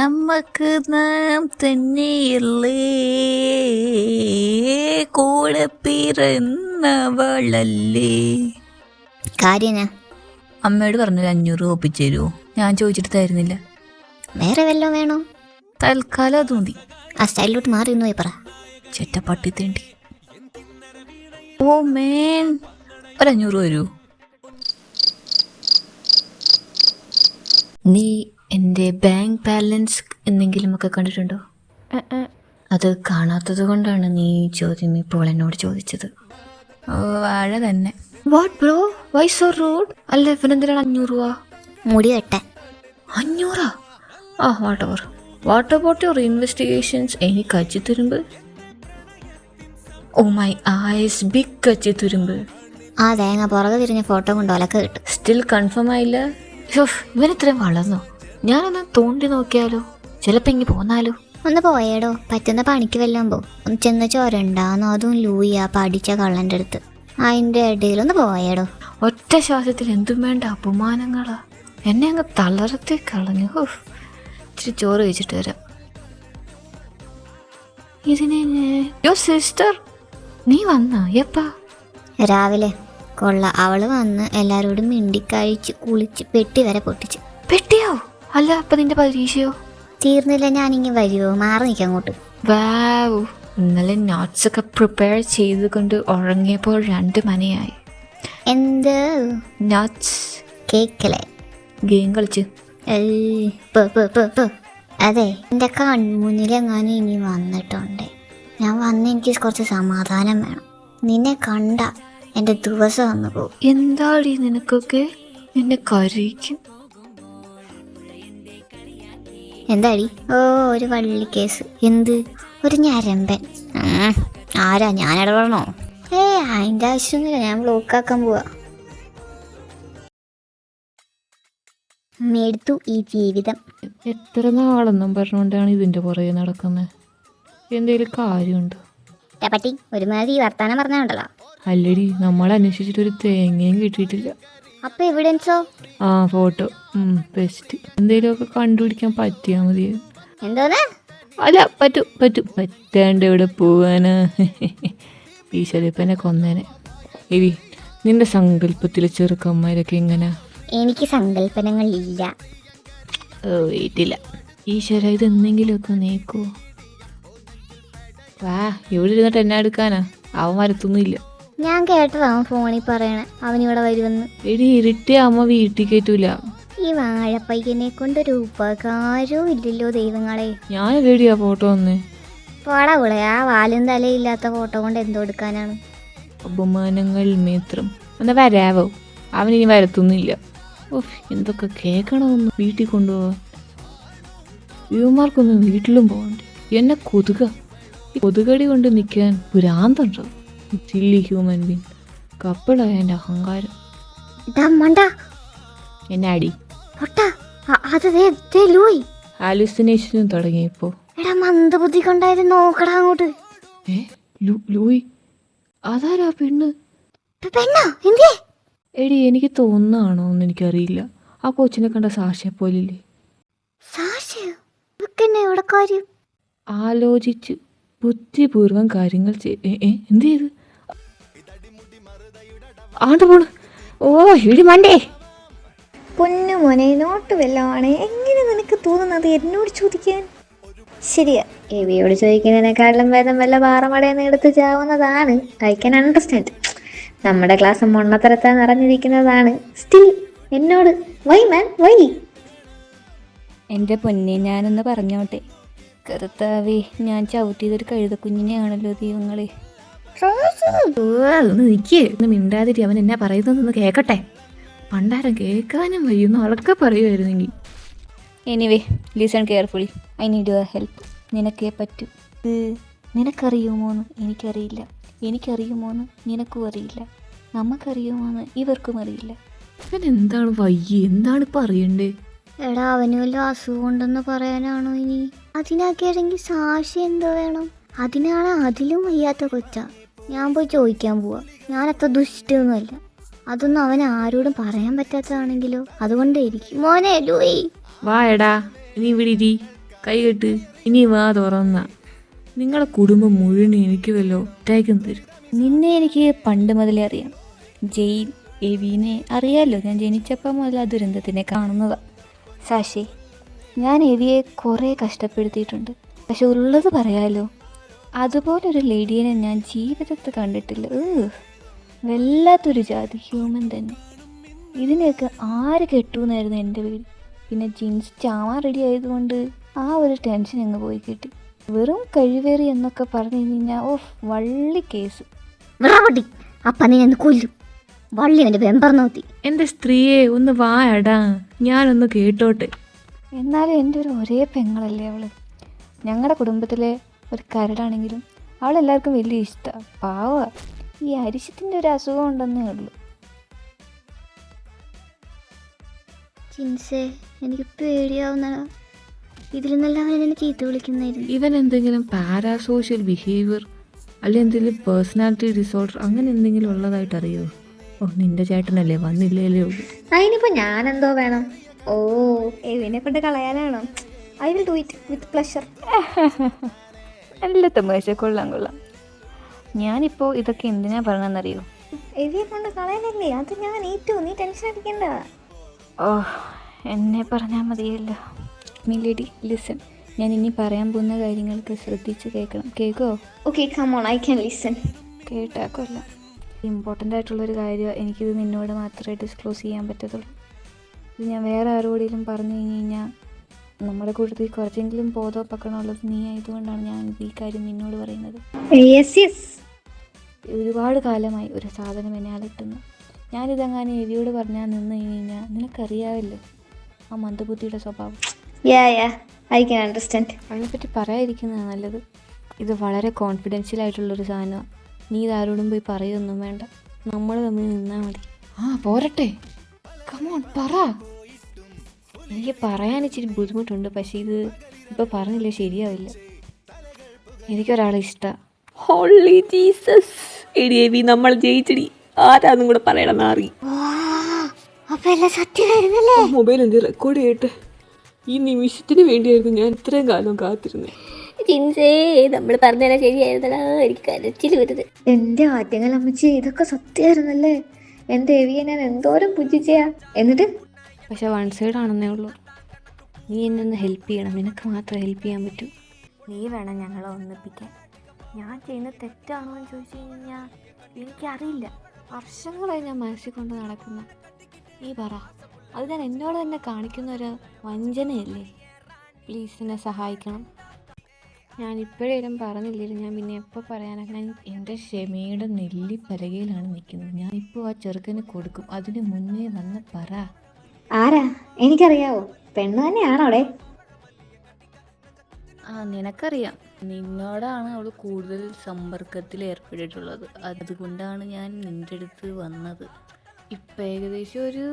നമുക്ക് നാം തന്നെയല്ലേ കൂടെ പിറന്നവളല്ലേ. കാര്യനാ അമ്മയോട് പറഞ്ഞു 500 ഒപ്പിച്ചു തരുമോ? ഞാൻ ചോദിച്ചിട്ട് തരുന്നില്ല. വേറെ വല്ലതും വേണോ? തൽക്കാലം അത് മതി. ആ സ്റ്റൈലിലോട്ട് മാറി ഒന്ന് പോയി പറ. ചെറ്റപ്പട്ടി തേണ്ടി. ഓ മേൻ, 500 തരുമോ? നീ എൻ്റെ ബാങ്ക് ബാലൻസ് എന്തെങ്കിലുമൊക്കെ കണ്ടിട്ടുണ്ടോ? അത് കാണാത്തത് കൊണ്ടാണ് നീ ചോദ്യം ഇപ്പോൾ എന്നോട് ചോദിച്ചത്. വാഴ തന്നെ. What bro, why so rude? അല്ല ഇവനെന്തിനാണ് 500 രൂപ? മുടി വെട്ടാൻ. 500? ആ വാട്ട് അബൌട്ട് യുവർ ഇൻവെസ്റ്റിഗേഷൻസ്? എനിക്ക് കച്ചിത്തുരുമ്പ്. ഓ മൈ ഐസ്, ബിഗ് കച്ചിത്തുരുമ്പ്. ആ തേങ്ങ പുറകെ തിരിഞ്ഞ ഫോട്ടോ കൊണ്ട് ഒലക്ക കിട്ടും. സ്റ്റിൽ കൺഫേം ആയില്ല? ഇവനിത്രയും വളർന്നോ? ഞാനൊന്ന് തോണ്ടി നോക്കിയാലോ? ചിലപ്പോൾ ഇങ്ങ് പോന്നാലോ? ഒന്ന് പോയേടോ, പറ്റുന്ന പണിക്ക് വല്ലതും പോ. ഒന്ന് ചെന്ന് ചോരണ്ടാന്നോ, അതും ലൂയാ പഠിച്ച കള്ളൻ്റെ അടുത്ത്. അതിൻ്റെ ഇടയിലൊന്ന് പോയേടോ. ഒറ്റ ശ്വാസത്തിൽ എന്തും വേണ്ട അപമാനങ്ങളാ. എന്നെ അങ്ങ് തളർത്തി കളഞ്ഞു. ഇച്ചിരി ചോറ് കഴിച്ചിട്ട് വരാം. ഇതിനെ യോ സിസ്റ്റർ, നീ വന്നാ എപ്പാ? രാവിലെ കൊള്ള. അവള് വന്ന് എല്ലാരോടും മിണ്ടിക്കഴിച്ച് കുളിച്ച് പെട്ടി വരെ പൊട്ടിച്ച്. പെട്ടിയോ? അല്ല അപ്പൊ നിന്റെ പരീക്ഷയോ? തീർന്നില്ല, ഞാനിങ്ങി വരുമോ? മാറി നിൽക്കാം അങ്ങോട്ട്. വാവ്, ഇന്നലെ നോട്ട്സ് ഒക്കെ പ്രിപ്പയർ ചെയ്തുകൊണ്ട് ഉറങ്ങിയപ്പോൾ 2 മണിയായി. എന്ത് നോട്ട്സ്? കേക്കലേ? ഗെയിം കളിച്ച്. അതെ, എൻ്റെ കൺമുന്നിലെങ്ങാനും ഇനി വന്നിട്ടുണ്ട്. ഞാൻ വന്ന് എനിക്ക് കുറച്ച് സമാധാനം വേണം. നിന്നെ കണ്ട എൻ്റെ ദിവസം വന്നു പോകും. എന്താടി നിനക്കൊക്കെ? എന്നെ കരയിക്കും. എന്താടി? ഓ, ഒരു വള്ളിക്കേസ്. എന്ത്? ഒരു ഞരമ്പൻ. ആരാ, ഞാൻ ഇടപെടണോ? അതിൻ്റെ ആവശ്യമൊന്നുമില്ല, ഞാൻ ബ്ലോക്കാക്കാൻ പോവാ. മെടുത്തു ഈ ജീവിതം. എത്ര നാളെന്നും പറഞ്ഞുകൊണ്ടാണ് ഇതിൻ്റെ പുറകെ നടക്കുന്നത്? എന്തെങ്കിലും കാര്യമുണ്ടോ? പറ്റി ഒരുമാതിരി വർത്താനം പറഞ്ഞുണ്ടല്ലോ. അല്ലടി, നമ്മൾ അന്വേഷിച്ചിട്ടൊരു തേങ്ങയും കിട്ടിയിട്ടില്ല. അപ്പൊ എവിഡൻസോ? ആ ഫോട്ടോ ബെസ്റ്റ്. എന്തെങ്കിലുമൊക്കെ കണ്ടുപിടിക്കാൻ പറ്റിയാ മതി. എന്തോന്ന്? അല്ല പറ്റും. പറ്റാണ്ട് എവിടെ പോവാനാ? ഈശ്വരപ്പനെ കൊന്നേനെ. എവി, നിന്റെ സങ്കല്പത്തിലെ ചെറുക്കന്മാരൊക്കെ എങ്ങനെ? എനിക്ക് സങ്കല്പനങ്ങളില്ല. വീട്ടില്ല. ഈശ്വര, ഇതെന്തെങ്കിലുമൊക്കെ നീക്കുവോ? വാ, ഇവിടെ ഇരുന്നിട്ട് എന്നെ എടുക്കാനാ? അവൻ വരത്തൊന്നുമില്ല. ഞാൻ കേട്ടതാ അവൻ ഫോണിൽ പറയണേ അവനിവിടെ വരുമെന്ന്. എടി ഇരുട്ടിയ അമ്മ വീട്ടിൽ കയറ്റൂല. ഈ വാഴപ്പയ്യനെ കൊണ്ടൊരു ഉപകാരവും ഇല്ലല്ലോ ദൈവങ്ങളെ. ഞാൻ എവിടെയാ ഫോട്ടോ വന്നേ? പോടാ വിളെ, ആ വാലും തലയില്ലാത്ത ഫോട്ടോ കൊണ്ട് എന്തോ എടുക്കാനാണ്? അപമാനങ്ങൾ മാത്രം. എന്നാ വരാവോ? അവനിനി വരത്തൊന്നുമില്ല. എന്തൊക്കെ കേൾക്കണമെന്ന്. വീട്ടിൽ കൊണ്ടുപോവാ. യുവമാർക്കൊന്നും വീട്ടിലും പോകണ്ടേ? എന്നെ ഈ കൊതുകടി കൊണ്ട് നിൽക്കാൻ ഭ്രാന്തുണ്ടോ? Silly human being. കപ്പിളായ എൻ്റെ അഹങ്കാരം. എന്നെ അടി. ഹാലുസിനേഷനും തുടങ്ങിയപ്പോ മന്ദബുദ്ധി കൊണ്ടായത് നോക്കടാ അങ്ങോട്ട്. ലൂയി, അതാരാ പെണ്ണ്? എടി, എനിക്ക് തോന്നുകയാണോ എന്ന് എനിക്കറിയില്ല. ആ കൊച്ചിനെ കണ്ട സാക്ഷിയെ പോലില്ലേ? ആലോചിച്ച് ബുദ്ധിപൂർവം കാര്യങ്ങൾ എന്ത് ചെയ്ത് ആണ്ട് പോണ്. ഓ ഇടി മണ്ടേ. പൊന്നു മോനെ, നോട്ട് വല്ലതാണ് എങ്ങനെ നിനക്ക് തോന്നുന്നത് എന്നോട് ചോദിക്കാൻ? ശരിയാ, എവിയോട് ചോദിക്കുന്നതിനേക്കാളും ഭേദം വല്ല പാറമടയെന്ന് എടുത്ത് ചാവുന്നതാണ്. I can understand. നമ്മുടെ ക്ലാസ് മൊണ്ണത്തരത്താൻ നിറഞ്ഞിരിക്കുന്നതാണ്. സ്റ്റിൽ എന്നോട് വൈ മാൻ വൈ? എൻ്റെ പൊന്നെ, ഞാനൊന്ന് പറഞ്ഞോട്ടെ. കർത്താവേ, ഞാൻ ചവിട്ടിയതൊരു കഴുതക്കുഞ്ഞിനെയാണല്ലോ ദൈവങ്ങളെ. ഒന്ന് മിണ്ടാതിരി. അവൻ എന്നാ പറയുന്നതെന്ന് കേൾക്കട്ടെ. പണ്ടാരം കേൾക്കാനും വയ്യുന്നു അളക്കെ പറയുമായിരുന്നെങ്കിൽ. Anyway, listen carefully. I need your help. നിനക്കേ പറ്റൂ. നിനക്കറിയുമോന്ന് എനിക്കറിയില്ല. എനിക്കറിയുമോന്ന് നിനക്കും അറിയില്ല. നമുക്കറിയുമോന്ന് ഇവർക്കും അറിയില്ല. അവൻ എന്താണ് വയ്യ? എന്താണ് ഇപ്പം അറിയണ്ടേ? എടാ, അവന് വല്ല അസുഖം ഉണ്ടെന്ന് പറയാനാണോ ഇനി? അതിനാക്കിയാണെങ്കിൽ സാക്ഷി എന്തോ വേണം? അതിനാണ് അതിലും വയ്യാത്ത കൊച്ച. ഞാൻ പോയി ചോദിക്കാൻ പോവാ. ഞാനത്ര ദുഷ്ടൊന്നുമല്ല. അതൊന്നും അവൻ ആരോടും പറയാൻ പറ്റാത്തതാണെങ്കിലോ? അതുകൊണ്ടേയിരിക്കും. മോനെ ലൂയി, വാ എടാ, നീ ഇവിടെ ഇരി. കൈകെട്ട് ഇനി വാ തുറന്ന നിങ്ങളെ കുടുംബം മുഴുവൻ എനിക്ക് വല്ലോ ഒറ്റയ്ക്കും തരും. നിന്നെ എനിക്ക് പണ്ട് മുതലേ അറിയാം. ജയിൽ എവിനെ അറിയാമല്ലോ. ഞാൻ ജനിച്ചപ്പോൾ മുതൽ ആ ദുരന്തത്തിനെ കാണുന്നതാണ്. സാക്ഷി, ഞാൻ എവിയെ കുറേ കഷ്ടപ്പെടുത്തിയിട്ടുണ്ട്. പക്ഷെ ഉള്ളത് പറയാലോ, അതുപോലൊരു ലേഡീനെ ഞാൻ ജീവിതത്തിൽ കണ്ടിട്ടില്ല. വല്ലാത്തൊരു ജാതി ഹ്യൂമൻ തന്നെ. ഇതിനെയൊക്കെ ആര് കെട്ടുമെന്നായിരുന്നു എൻ്റെ പേര്. പിന്നെ ജീൻസ് ചാവാൻ റെഡി ആയതുകൊണ്ട് ആ ഒരു ടെൻഷൻ അങ്ങ് പോയി കിട്ടി. വെറും കഴിവേറി എന്നൊക്കെ പറഞ്ഞു കഴിഞ്ഞാൽ വള്ളി കേസ്. അപ്പം നീ എന്ന് കൊല്ലും. വള്ളി എൻ്റെ വെമ്പർ നോത്തി. എൻ്റെ സ്ത്രീയെ ഒന്ന് വായടാ, ഞാനൊന്ന് കേട്ടോട്ടെ. എന്നാലും എൻ്റെ ഒരു ഒരേ പെങ്ങളല്ലേ അവൾ. ഞങ്ങളുടെ കുടുംബത്തിലെ ഒരു കരടാണെങ്കിലും അവളെല്ലാവർക്കും വലിയ ഇഷ്ടമാണ്. പാവ. ഈ അരിശത്തിൻ്റെ ഒരു അസുഖം ഉണ്ടെന്നേ ഉള്ളൂ. ചിൻസേ, എനിക്ക് പേടിയാവുന്നതാ. ഇതിൽ നിന്നെല്ലാം അവൻ എന്നെ ചീത്ത വിളിക്കുന്നായിരുന്നു. ഇവൻ എന്തെങ്കിലും പാരാസോഷ്യൽ ബിഹേവിയർ അല്ലെങ്കിൽ എന്തെങ്കിലും പേഴ്സണാലിറ്റി ഡിസോർഡർ അങ്ങനെ എന്തെങ്കിലും ഉള്ളതായിട്ട് അറിയോ? നിന്റെ ചേട്ടനല്ലേ വന്നില്ലേ ഉള്ളൂ. അതിനിപ്പോ ഞാനെന്തോ വേണം? എവിനെ കൊണ്ട് കളയാനാണോ? I will do it with pleasure. നല്ല തമാശ. കൊള്ളാം. ഞാനിപ്പോൾ ഇതൊക്കെ എന്തിനാ പറയണമെന്നറിയോ? എവിയെ കൊണ്ട് കളയാനല്ലേ? അത് ഞാൻ ഏറ്റു. നീ ടെൻഷൻ അടിക്കണ്ട. എന്നെ പറഞ്ഞാൽ മതിയല്ലോ. Milady, listen. ഞാൻ ഇനി പറയാൻ പോകുന്ന കാര്യങ്ങൾക്ക് ശ്രദ്ധിച്ച് കേൾക്കണം. കേൾക്കോ? Okay, come on, I can listen. കേട്ടാ കൊല്ലാം. ഇമ്പോർട്ടൻ്റ് ആയിട്ടുള്ളൊരു കാര്യം. എനിക്കിത് നിന്നോട് മാത്രമേ ഡിസ്ക്ലോസ് ചെയ്യാൻ പറ്റത്തുള്ളൂ. ഇത് ഞാൻ വേറെ ആരോടെങ്കിലും പറഞ്ഞു കഴിഞ്ഞാൽ നമ്മുടെ കൂട്ടത്തിൽ കുറച്ചെങ്കിലും ബോധവൽക്കരണമുള്ളത് നീ ആയതുകൊണ്ടാണ് ഞാൻ ഈ കാര്യം നിന്നോട് പറയുന്നത്. ഒരുപാട് കാലമായി ഒരു സാധനം എന്നെ അലട്ടുന്നു. ഞാനിതെങ്ങനെ എവിയോട് പറഞ്ഞാൽ നിന്ന് കഴിഞ്ഞാൽ നിനക്കറിയാമല്ലോ ആ മന്ദബുദ്ധിയുടെ സ്വഭാവം. I can understand. അതിനെപ്പറ്റി പറയാതിരിക്കുന്നതാണ് നല്ലത്. ഇത് വളരെ കോൺഫിഡൻഷ്യലായിട്ടുള്ളൊരു സാധനമാണ്. നീ ഇതാരോടും പോയി പറയുകയൊന്നും വേണ്ട. നമ്മൾ തമ്മിൽ നിന്നാൽ മതി. പോരട്ടെ, കമോൺ പറ. എനിക്ക് പറയാൻ ഇച്ചിരി ബുദ്ധിമുട്ടുണ്ട്. പക്ഷേ ഇത് ഇപ്പോൾ പറഞ്ഞില്ല ശരിയാവില്ല. എനിക്കൊരാളെ ഇഷ്ടമാണ്. Holy Jesus. എടിയേവി, നമ്മൾ ജയിച്ചടി. ആരാന്നും കൂടെ പറയണം. മാറി മൊബൈൽ എന്ത് റെക്കോർഡ് ചെയ്യട്ടെ. ഈ നിമിഷത്തിന് വേണ്ടിയായിരുന്നു ഞാൻ ഇത്രയും കാലം കാത്തിരുന്നത്. ചിൻസേ, നമ്മൾ പറഞ്ഞാൽ ശരിയായിരുന്നടാ. എനിക്ക് കരച്ചിൽ വരുന്നത്. എൻ്റെ ആദ്യങ്ങൾ അമ്മച്ചി, ഇതൊക്കെ സത്യമായിരുന്നല്ലേ? എൻ്റെ എവിയെ ഞാൻ എന്തോരം പുജിച്ചയാ. എന്നിട്ട് പക്ഷെ വൺ സൈഡ് ആണെന്നേ ഉള്ളൂ. നീ എന്നെ ഒന്ന് ഹെൽപ്പ് ചെയ്യണം. നിനക്ക് മാത്രമേ ഹെൽപ്പ് ചെയ്യാൻ പറ്റൂ. നീ വേണം ഞങ്ങളെ ഒന്നിപ്പിക്കാൻ. ഞാൻ ചെയ്യുന്ന തെറ്റാണോ എന്ന് ചോദിച്ചു കഴിഞ്ഞാൽ എനിക്കറിയില്ല. വർഷങ്ങളായി ഞാൻ മനസ്സിൽ കൊണ്ട് നടക്കുന്ന. നീ പറ, അത് ഞാൻ എന്നോട് തന്നെ കാണിക്കുന്ന ഒരു വഞ്ചനയല്ലേ? പ്ലീസ് എന്നെ സഹായിക്കണം. ഞാൻ ഇപ്പോഴേലും പറഞ്ഞില്ലേലും ഞാൻ പിന്നെ എപ്പോൾ പറയാനൊക്കെ. ഞാൻ എൻ്റെ ക്ഷമയുടെ നെല്ലിപ്പലകയിലാണ് നിൽക്കുന്നത്. ഞാൻ ഇപ്പോൾ ആ ചെറുക്കന് കൊടുക്കും. അതിന് മുന്നേ വന്ന് പറ. ആരാ? എനിക്കറിയാവോ? പെണ്ണ് തന്നെയാണോടെ? നിനക്കറിയാം. നിന്നോടാണ് അവൾ കൂടുതൽ സമ്പർക്കത്തിൽ ഏർപ്പെട്ടിട്ടുള്ളത്. അതുകൊണ്ടാണ് ഞാൻ നിൻ്റെ അടുത്ത് വന്നത്. ഇപ്പം ഏകദേശം ഒരു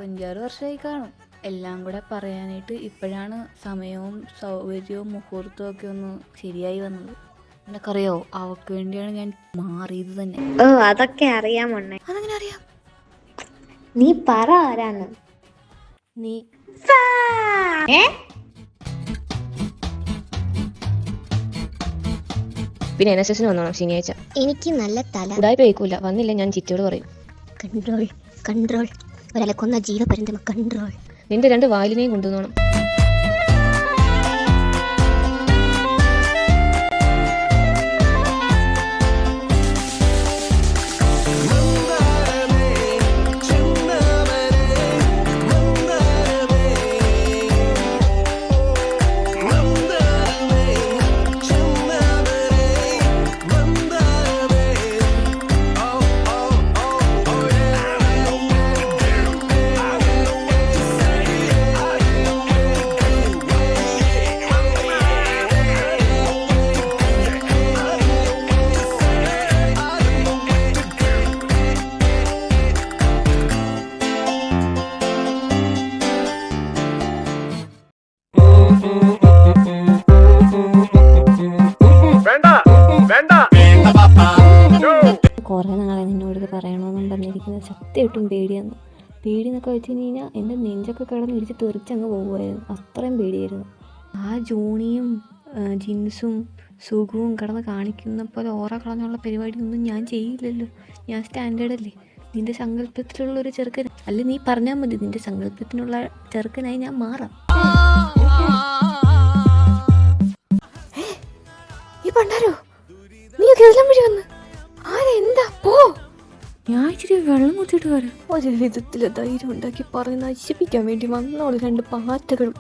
5-6 വർഷമായി കാണും. എല്ലാം കൂടെ പറയാനായിട്ട് ഇപ്പോഴാണ് സമയവും സൗകര്യവും മുഹൂർത്തവും ഒക്കെ ഒന്ന് ശരിയായി വന്നത്. നിനക്കറിയോ, അവൾക്ക് വേണ്ടിയാണ് ഞാൻ മാറിയത് തന്നെ. അതൊക്കെ അറിയാം മോനെ. അതെങ്ങനെ അറിയാം? നീ പറ ആരാന്ന്. നീ പിന്നെ NSS വന്നോണം ശനിയാഴ്ച. എനിക്ക് നല്ല തല. ഉടായ്പ വയ്ക്കൂല. വന്നില്ല ഞാൻ ചിറ്റയോട് പറയും. കൺട്രോൾ ഒരാളെ കൊന്ന ജീവപര്യന്തം കൺട്രോൾ. നിന്റെ 2 വാലിനെയും കൊണ്ടുവന്നോണം. കുറേ നാളെ നിന്നോട് പറയണമെന്നും പറഞ്ഞിരിക്കുന്നത്. സത്യമായിട്ടും പേടിയാന്ന്. പേടി എന്നൊക്കെ വെച്ച് കഴിഞ്ഞാൽ എൻ്റെ നെഞ്ചൊക്കെ കിടന്ന് ഇടിച്ച് തെറിച്ചങ്ങ് പോകുമായിരുന്നു. അത്രയും പേടിയായിരുന്നു. ആ ജോണിയും ജിൻസും സുഖവും കിടന്ന് കാണിക്കുന്ന പോലെ ഓറ കളഞ്ഞുള്ള പരിപാടിയൊന്നും ഞാൻ ചെയ്യില്ലല്ലോ. ഞാൻ സ്റ്റാൻഡേർഡ് അല്ലേ. നിന്റെ സങ്കല്പത്തിലുള്ള ഒരു ചെറുക്കൻ അല്ലെ, നീ പറഞ്ഞാൽ മതി, നിന്റെ സങ്കല്പത്തിനുള്ള ചെറുക്കനായി ഞാൻ മാറാം. ഈ പണ്ടാരോ, നീയൊക്കെ എല്ലാം വഴി വന്ന് ആരെ എന്താ പോ. ഞാൻ ഇച്ചിരി വെള്ളം കുത്തിയിട്ട് വരാം. ഒരു വിധത്തിൽ ധൈര്യം ഉണ്ടാക്കി പറഞ്ഞ് നശിപ്പിക്കാൻ വേണ്ടി വന്നോളൂ രണ്ട് പാറ്റകളും.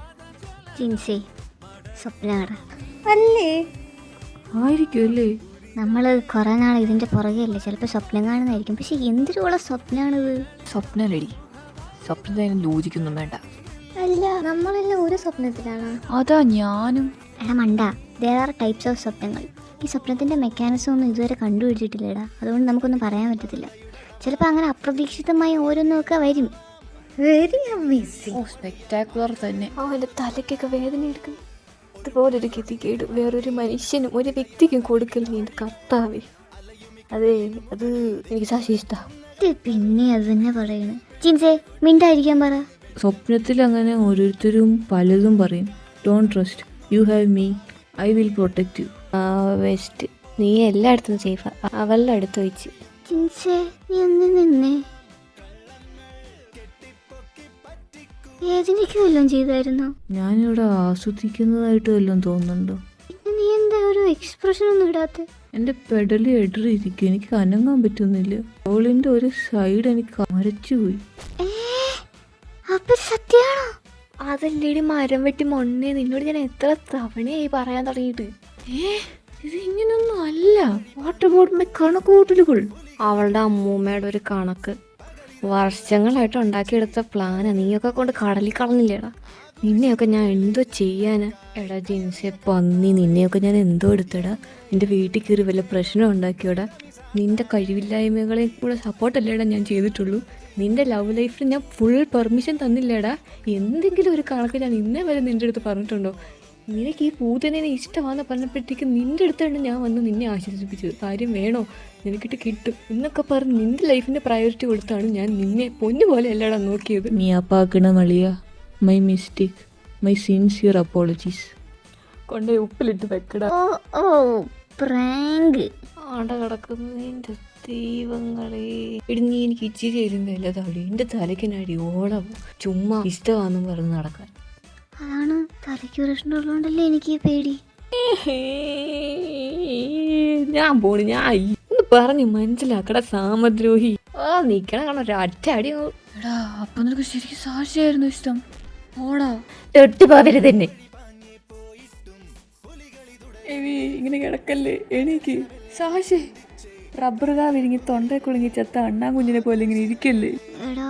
ജിൻസേ, സ്വപ്നമാണ് അല്ലേ? ആയിരിക്കും അല്ലേ? നമ്മൾ കുറേ നാൾ ഇതിൻ്റെ പുറകെയല്ലേ, ചിലപ്പോൾ സ്വപ്നം കാണുന്നതായിരിക്കും. പക്ഷെ എന്തിനുള്ള സ്വപ്നമാണിത്? സ്വപ്നമല്ലടി, സ്വപ്നത്തിന് ലോചിക്കൊന്നും വേണ്ട. അല്ല, നമ്മളെല്ലാം ഒരു സ്വപ്നത്തിലാണ്. അതാ ഞാനും. എടാ മണ്ട, there are types of സ്വപ്നങ്ങൾ. ഈ സ്വപ്നത്തിൻ്റെ മെക്കാനിസം ഒന്നും ഇതുവരെ കണ്ടുപിടിച്ചിട്ടില്ലടാ. അതുകൊണ്ട് നമുക്കൊന്നും പറയാൻ പറ്റത്തില്ല. ചിലപ്പോൾ അങ്ങനെ അപ്രതീക്ഷിതമായി ഓരോന്നൊക്കെ വരും. Very amazing. സ്പെക്ടാക്കുലർ തന്നെ. അവൻ്റെ തലയ്ക്കൊക്കെ വേദന എടുക്കും. ഇതുപോലൊരു ഗതികേട് വേറൊരു മനുഷ്യനും ഒരു വ്യക്തിക്കും കൊടുക്കൽ എൻ്റെ കർത്താവേ. അതെ, അത് എനിക്ക് സാക്ഷി ഇഷ്ടമാണ്. പിന്നെ അത് തന്നെ പറയണു. ജിൻസേ, മിണ്ടായിരിക്കാൻ പറ. സ്വപ്നത്തിൽ അങ്ങനെ ഓരോരുത്തരും പലതും പറയും. Don't trust, you have me, I will protect U. West, നീ എല്ലായിടത്തും സേഫാ. അവളുടെ അടുത്ത് വെച്ച്. ജിൻസേ, നീ ഒന്ന് നിന്നേ. വേദനയ്ക്ക് വല്ലതും ചെയ്തായിരുന്നോ? ഞാനിവിടെ ആസ്വദിക്കുന്നതായിട്ട് വല്ലതും തോന്നുന്നുണ്ടോ? പിന്നെ നീ എന്താ ഒരു എക്സ്പ്രഷൻ ഒന്നും ഇടാത്ത? എൻ്റെ പെടലി ഇടറിയിരിക്കും, എനിക്ക് അനങ്ങാൻ പറ്റുന്നില്ല. അവളിൻ്റെ ഒരു സൈഡ് എനിക്ക് മരച്ചുപോയി. അപ്പൊ സത്യാണോ? അതല്ലേടി മരം വെട്ടി മൊണ്ണേ, നിന്നോട് ഞാൻ എത്ര തവണയായി പറയാൻ തുടങ്ങിയിട്ട്. ഇത് ഇങ്ങനൊന്നും അല്ല. വാട്ട് അബൌട്ട് മൈ കണക്കൂട്ടലുകൾ? അവളുടെ അമ്മൂമ്മയുടെ ഒരു കണക്ക് വർഷങ്ങളായിട്ട് ഉണ്ടാക്കിയെടുത്ത പ്ലാനാ നീയൊക്കെ കൊണ്ട് കടലിൽ കളഞ്ഞില്ലേടാ. നിന്നെയൊക്കെ ഞാൻ എന്തോ ചെയ്യാനാ? എടാ ജിൻസെ പന്നി, നിന്നെയൊക്കെ ഞാൻ എന്തോ എടുത്തടാ. നിന്റെ വീട്ടിൽ കയറി വല്ല പ്രശ്നം ഉണ്ടാക്കിയോടാ. നിന്റെ കഴിവില്ലായ്മകളെ കൂടെ സപ്പോർട്ടല്ലേടാ ഞാൻ ചെയ്തിട്ടുള്ളൂ. നിന്റെ ലവ് ലൈഫിൽ ഞാൻ ഫുൾ പെർമിഷൻ തന്നില്ലേടാ. എന്തെങ്കിലും ഒരു കണക്ക് ഞാൻ ഇന്നേ വരെ നിൻ്റെ അടുത്ത് പറഞ്ഞിട്ടുണ്ടോ? നിനക്ക് ഈ പൂതനെ ഇഷ്ടമാണെന്ന് പറഞ്ഞപ്പോഴത്തേക്ക് നിൻ്റെ അടുത്താണ് ഞാൻ വന്ന് നിന്നെ ആശ്വസിപ്പിച്ചത്. കാര്യം വേണോ, നിനക്കിട്ട് കിട്ടും എന്നൊക്കെ പറഞ്ഞ് നിൻ്റെ ലൈഫിൻ്റെ പ്രയോറിറ്റി കൊടുത്താണ് ഞാൻ നിന്നെ പൊന്നു പോലെ അല്ലടാ നോക്കിയത്. നീ അപ്പാക്കണ മളിയ, my mistake, my sincere apologies. കൊണ്ടേ ഉപ്പിലിട്ട് വെക്കടാ. Oh prank. ആട കിടക്കുന്നത് എൻ്റെ ദൈവങ്ങളെ. ഇടി നീ എനിക്ക് ഇച്ചിരി ഇരുന്നില്ല തടി. എൻ്റെ തലയ്ക്കനടി ഓളം ചുമ്മാ ഇഷ്ടമാണെന്നും പറഞ്ഞ് നടക്കാൻ. അതാണ് തലയ്ക്ക് പ്രശ്നമുള്ളതുകൊണ്ടല്ലേ എനിക്ക് പേടി. ഞാൻ പോണു, ഞാൻ ഒന്ന് പറഞ്ഞ് മനസ്സിലാക്കടാ സാമദ്രോഹി. നിക്കണ കാണാൻ ഒരു അറ്റ അടി. എടാ, അപ്പൊ നിനക്ക് ശരിക്കും സാക്ഷിയായിരുന്നു ഇഷ്ടം? ഓടാ, തൊട്ട് പോവരുത് തന്നെ. ഇങ്ങനെ കിടക്കല്ലേ, എണീക്ക്. സാക്ഷി റബ്ബറുകാ വിരിങ്ങി തൊണ്ടേ കുളുങ്ങി ചത്ത അണ്ണാങ്കുഞ്ഞിനെ പോലെ ഇങ്ങനെ ഇരിക്കല്ലേ. എടാ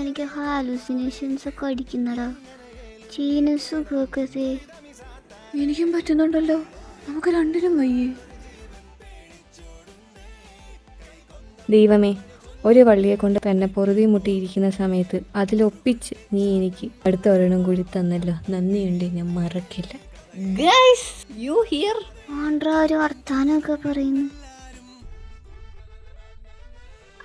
എനിക്ക് ഹാലൂസിനേഷൻസ് ഒക്കെ അടിക്കുന്നടാ. ചീനസുഖമൊക്കെ. എനിക്കും പറ്റുന്നുണ്ടല്ലോ. നമുക്ക് രണ്ടിനും വയ്യേ. ദൈവമേ, ഒരു വള്ളിയെ കൊണ്ട് തന്നെ പൊറുതി മുട്ടിയിരിക്കുന്ന സമയത്ത് അതിലൊപ്പിച്ച് നീ എനിക്ക് അടുത്ത ഒരെണ്ണം കൂടി തന്നല്ലോ. നന്ദിയുണ്ട്, ഞാൻ മറക്കില്ല. Guys, U here? ആണ്ട്രാ ഒരു വർത്താനമൊക്കെ പറയുന്നു.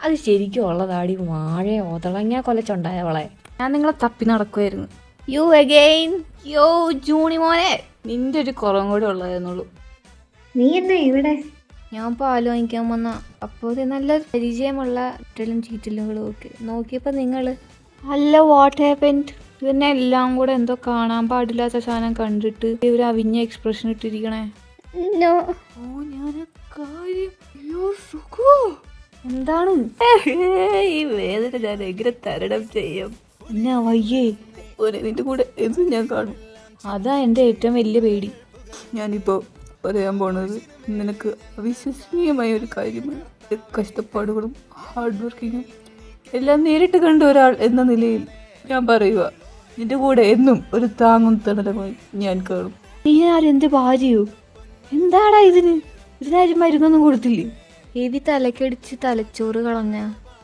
അത് ശരിക്കും ഉള്ളതാടി. വാഴ ഒതളങ്ങ കൊലച്ചുണ്ടായവളെ. ഞാൻ നിങ്ങളെ തപ്പി നടക്കുമായിരുന്നു. You again. യോ ജൂണി മോനെ, നിന്റെ ഒരു കുറവും കൂടെ ഉള്ളതെന്നുള്ളൂ. നീ എന്നാ ഇവിടെ? ഞാൻ പാല് വാങ്ങിക്കാൻ വന്ന. അപ്പോൾ നല്ല പരിചയമുള്ള ചീറ്റലും ചീറ്റലുകളും ഒക്കെ നോക്കിയപ്പോൾ നിങ്ങൾ. അല്ല, വാട്ട് ഹാപ്പൻഡ്? ഇതിനെ എല്ലാം കൂടെ എന്തോ കാണാൻ പാടില്ലാത്ത സാധനം കണ്ടിട്ട് ഒരു അവിഞ്ഞ എക്സ്പ്രഷൻ ഇട്ടിരിക്കണേ. നോ. ഓ, ഞാൻ കാര്യം. അയ്യോ സുഖോ, എന്താണ് ഈ വേദന ഞാൻ എങ്ങനെ തരണം ചെയ്യും? എന്നാ വയ്യേ? നിന്റെ കൂടെ എന്നും ഞാൻ കാണും. അതാ എൻ്റെ ഏറ്റവും വലിയ പേടി. ഞാനിപ്പോൾ പറയാൻ പോണത് നിനക്ക് അവിശ്വസനീയമായ ഒരു കാര്യമാണ്. കഷ്ടപ്പാടുകളും ഹാർഡ് വർക്കിങ്ങും എല്ലാം നേരിട്ട് കണ്ട ഒരാൾ എന്ന നിലയിൽ ഞാൻ പറയുക, നിന്റെ കൂടെ എന്നും ഒരു താങ്ങും തണലുമായി ഞാൻ കാണും. നീ ആരെന്ത് ഭാര്യയോ? എന്താടാ ഇതിനാരും മരുന്നൊന്നും കൊടുത്തില്ലേ? എവി തലക്കടിച്ച് തലച്ചോറ് കളഞ്ഞ.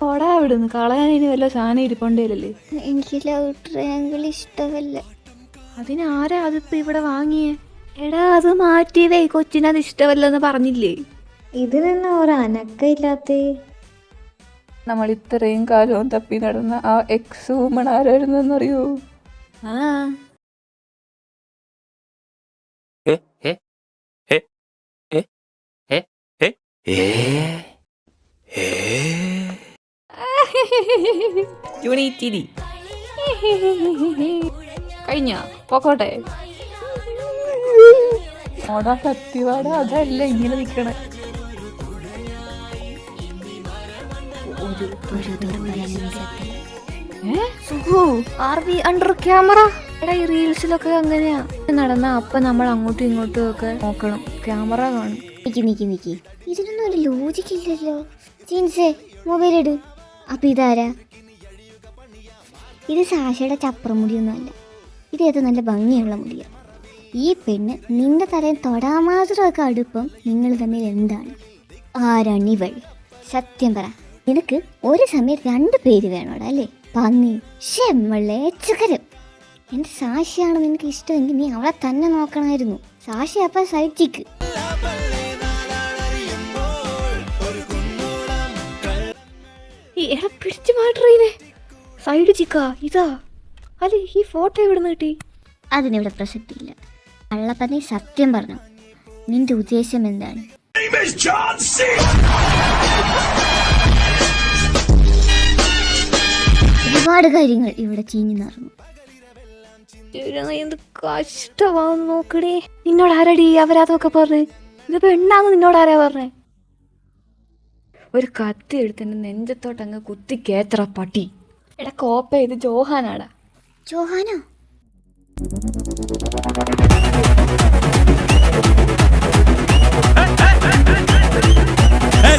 ഓടാ അവിടുന്ന്, കളയാൻ ഇനി വല്ല സാധനം ഇരിപ്പണ്ടേലല്ലേ. എനിക്ക് ലവ് ട്രയാങ്കിൾ ഇഷ്ടമല്ല. അതിനാരാ അതിപ്പോൾ ഇവിടെ വാങ്ങിയേ? എടാ, അത് മാറ്റിയതേ. കൊച്ചിനത് ഇഷ്ടമല്ലെന്ന് പറഞ്ഞില്ലേ? ഇതിനൊന്നും ഒരു അനക്കമില്ലാത്തേ. നമ്മൾ ഇത്രയും കാലവും തപ്പി നടന്ന ആ എക്സ് വുമൺ ആരായിരുന്നെന്നറിയോ? ആ ജോണി ചിരി കഴിഞ്ഞ പോക്കോട്ടെ. ഓടാ സത്യവാടാ, അതല്ല ഇങ്ങനെ നിക്കണേ. Under camera. എടാ ഈ റീൽസിലൊക്കെ അങ്ങനെയാ നടന്ന. അപ്പൊ നമ്മൾ അങ്ങോട്ടും ഇങ്ങോട്ടും ഒക്കെ നോക്കണം, ക്യാമറ കാണും. നിക്ക് ഇതിനൊന്നും ഒരു ലോജിക്ക് ഇല്ലല്ലോ. ജീൻസേ മൊബൈൽ ഇട്. അപ്പൊ ഇതാരാ? ഇത് സാഷയുടെ ചപ്രം മുടിയൊന്നുമല്ല, ഇതേത് നല്ല ഭംഗിയുള്ള മുടിയാണ്. ഈ പെണ്ണ് നിന്റെ തലയിൽ തൊടാമാത്രമൊക്കെ അടുപ്പം നിങ്ങൾ തമ്മിൽ എന്താണ്? ആരാണ് ഈ വഴി? സത്യം പറ, നിനക്ക് ഒരു സമയം 2 പേര് വേണോടാ അല്ലേ? പന്നി, ഷെമ്മളേച്ചകരം. എൻ്റെ സാക്ഷിയാണ് നിനക്ക് ഇഷ്ടമെങ്കിൽ നീ അവളെ തന്നെ നോക്കണമായിരുന്നു. സാക്ഷി അപ്പം സൈറ്റിക്ക്. എടാ പിടിച്ചു മാറ്ററീനെ, സൈഡ് ചിക്കാ ഇതാ. അല്ലെ ഈ ഫോട്ടോ എവിടെ നിന്ന് കിട്ടി? അതിനിവിടെ പ്രസക്തിയില്ല. കള്ളപ്പന്നി സത്യം പറഞ്ഞു, നിന്റെ ഉദ്ദേശം എന്താണ്? ഒരുപാട് കാര്യങ്ങൾ ഇവിടെ ചീഞ്ഞു നടന്നു. എന്ത് കഷ്ടമാവും നോക്കടേ. നിന്നോട് ആരടി അവരാതൊക്കെ പറഞ്ഞ്? ഇത് പെണ്ണാന്ന് നിന്നോട് ആരാ പറഞ്ഞേ? ഒരു കത്തി എടുത്ത് എൻ്റെ നെഞ്ചത്തോട്ടങ്ങ് കുത്തി കേത്ര പട്ടി. എടാ കോപ്പ, ഇത് ജോഹാനാടാ. ജോഹാനോ?